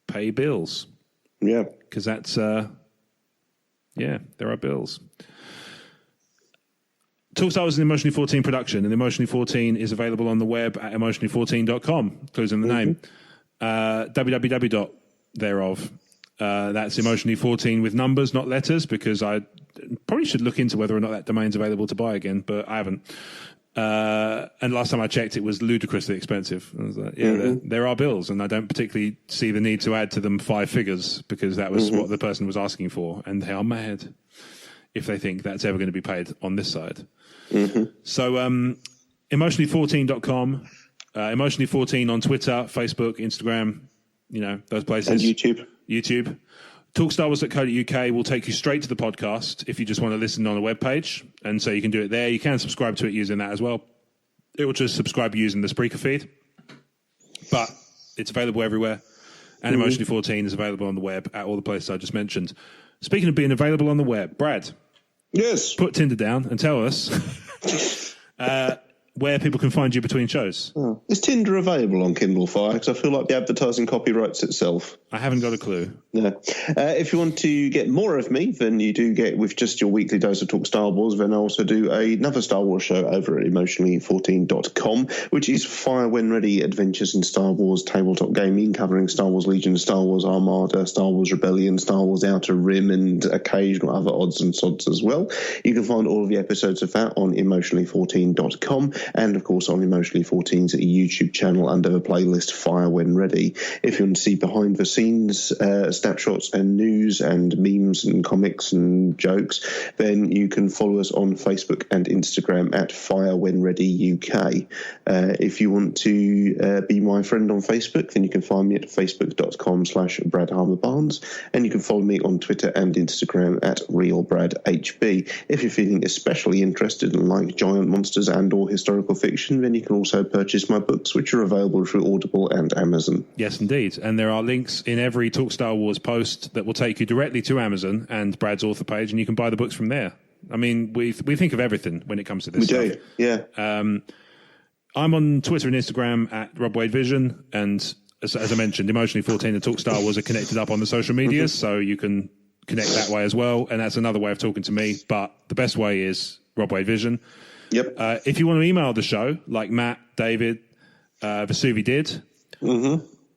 pay bills. Yeah. Because that's, there are bills. Talk Star Wars is an Emotionally 14 production, and Emotionally 14 is available on the web at emotionally14.com, including the name. www. thereof. That's Emotionally 14 with numbers, not letters, because I probably should look into whether or not that domain's available to buy again, but I haven't. And last time I checked, it was ludicrously expensive. I was like, there are bills, and I don't particularly see the need to add to them 5 figures, because that was what the person was asking for, and they are mad if they think that's ever going to be paid on this side. So emotionally14.com, emotionally14 on Twitter, Facebook, Instagram, those places. And YouTube. Talkstarwars.co.uk will take you straight to the podcast if you just want to listen on a web page. And so you can do it there. You can subscribe to it using that as well. It will just subscribe using the Spreaker feed. But it's available everywhere. And Emotionally 14 is available on the web at all the places I just mentioned. Speaking of being available on the web, Brad. Yes. Put Tinder down and tell us where people can find you between shows. Oh. Is Tinder available on Kindle Fire? Because I feel like the advertising copyrights itself. I haven't got a clue. No. If you want to get more of me than you do get with just your weekly dose of Talk Star Wars, then I also do another Star Wars show over at emotionally14.com, which is Fire When Ready Adventures in Star Wars Tabletop Gaming, covering Star Wars Legion, Star Wars Armada, Star Wars Rebellion, Star Wars Outer Rim, and occasional other odds and sods as well. You can find all of the episodes of that on emotionally14.com, and of course on Emotionally 14's YouTube channel under the playlist Fire When Ready. If you want to see behind the scenes snapshots and news and memes and comics and jokes, then you can follow us on Facebook and Instagram at Fire When Ready UK. If you want to be my friend on Facebook, then you can find me at facebook.com/Brad Harmer Barnes, and you can follow me on Twitter and Instagram at RealBradHB. If you're feeling especially interested in like giant monsters and or historical fiction, then you can also purchase my books, which are available through Audible and Amazon. Yes, indeed. And there are links in every Talk Star Wars post that will take you directly to Amazon and Brad's author page, and you can buy the books from there. I mean, we think of everything when it comes to this stuff. We do, yeah. I'm on Twitter and Instagram at Rob Wade Vision, and as I mentioned, Emotionally 14 and Talk Star Wars are connected up on the social medias, so you can connect that way as well, and that's another way of talking to me, but the best way is Rob Wade Vision. Yep. If you want to email the show, like Matt, David, Vesuvi did,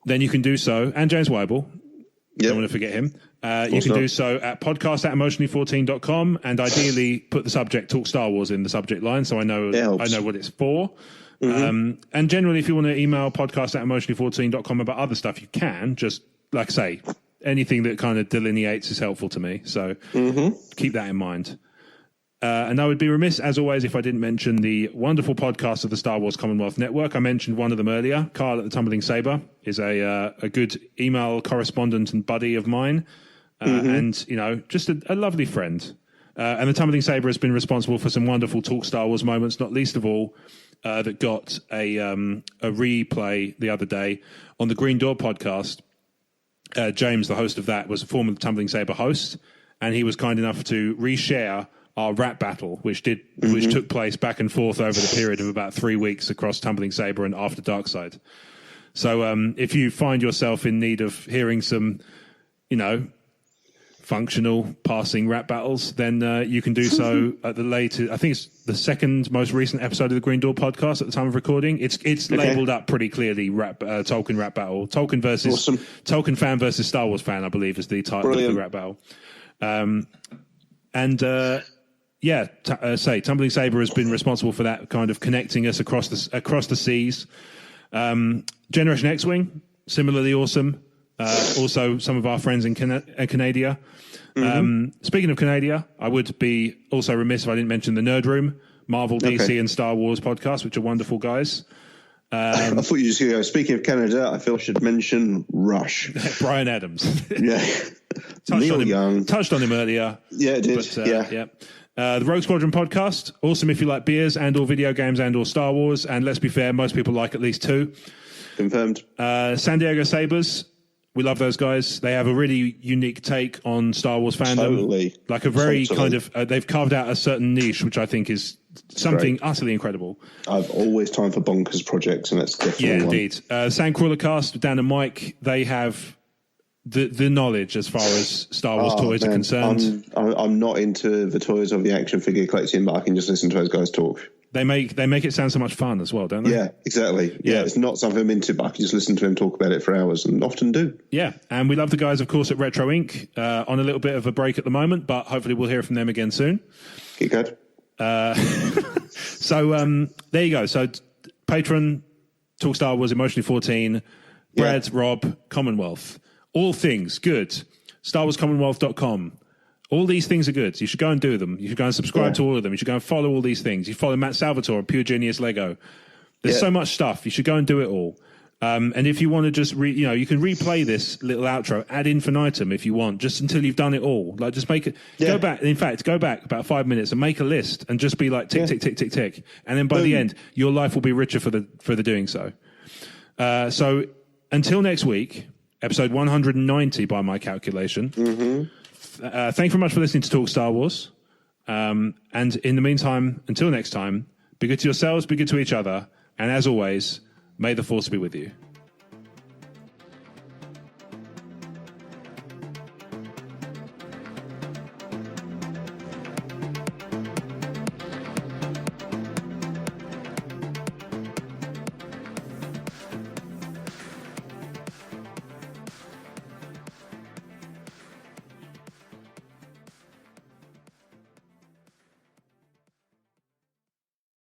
then you can do so, and James Weibel. Yep. Don't want to forget him. You can do so at podcast@emotionally14.com, and ideally put the subject Talk Star Wars in the subject line, so I know what it's for. And generally, if you want to email podcast@emotionally14.com about other stuff, you can. Just, like I say, anything that kind of delineates is helpful to me, so keep that in mind. And I would be remiss, as always, if I didn't mention the wonderful podcast of the Star Wars Commonwealth Network. I mentioned one of them earlier. Carl at the Tumbling Saber is a good email correspondent and buddy of mine, and just a lovely friend. And the Tumbling Saber has been responsible for some wonderful Talk Star Wars moments, not least of all that got a replay the other day on the Green Door podcast. James, the host of that, was a former Tumbling Saber host, and he was kind enough to reshare our rap battle, which took place back and forth over the period of about 3 weeks across Tumbling Saber and After Darkside. So if you find yourself in need of hearing some, functional passing rap battles, then you can do so at the latest. I think it's the second most recent episode of the Green Door podcast at the time of recording. It's labelled up pretty clearly. Tolkien rap battle. Tolkien fan versus Star Wars fan, I believe, is the title of the rap battle. Tumbling Saber has been responsible for that, kind of connecting us across the seas. Generation X-Wing, similarly awesome. Also, some of our friends in Canada. Speaking of Canada, I would be also remiss if I didn't mention the Nerd Room, Marvel, DC, and Star Wars podcast, which are wonderful guys. I thought you were just going to go, speaking of Canada, I feel I should mention Rush. Brian Adams. Yeah. Neil Young. Touched on him earlier. Yeah, it did. The Rogue Squadron podcast, awesome if you like beers and or video games and or Star Wars. And let's be fair, most people like at least two. Confirmed. San Diego Sabres. We love those guys. They have a really unique take on Star Wars fandom. Totally. Like a very kind of, they've carved out a certain niche, which I think is something utterly incredible. I've always time for bonkers projects, and that's definitely one. Indeed. Sandcrawler Cast, Dan and Mike, they have the knowledge as far as Star Wars toys are concerned. I'm not into the toys of the action figure collecting, but I can just listen to those guys talk. They make it sound so much fun as well, don't they? Yeah, exactly. Yeah, it's not something I'm into, but I can just listen to him talk about it for hours, and often do. Yeah, and we love the guys, of course, at Retro Inc. On a little bit of a break at the moment, but hopefully we'll hear from them again soon. Keep good. So there you go. So Patron, Talk Star Wars, Emotionally 14, Brad, Rob, Commonwealth. All things good. StarWarsCommonwealth.com. All these things are good. You should go and do them. You should go and subscribe to all of them. You should go and follow all these things. You follow Matt Salvatore, Pure Genius Lego. There's so much stuff. You should go and do it all. And if you want to just, you can replay this little outro ad infinitum if you want, just until you've done it all. Like, just make it, go back. In fact, go back about 5 minutes and make a list and just be like, tick, tick, tick, tick, tick. And then by the end, your life will be richer for the doing so. So until next week, episode 190 by my calculation. Thank you very much for listening to Talk Star Wars. And in the meantime, until next time, be good to yourselves, be good to each other. And as always, may the Force be with you.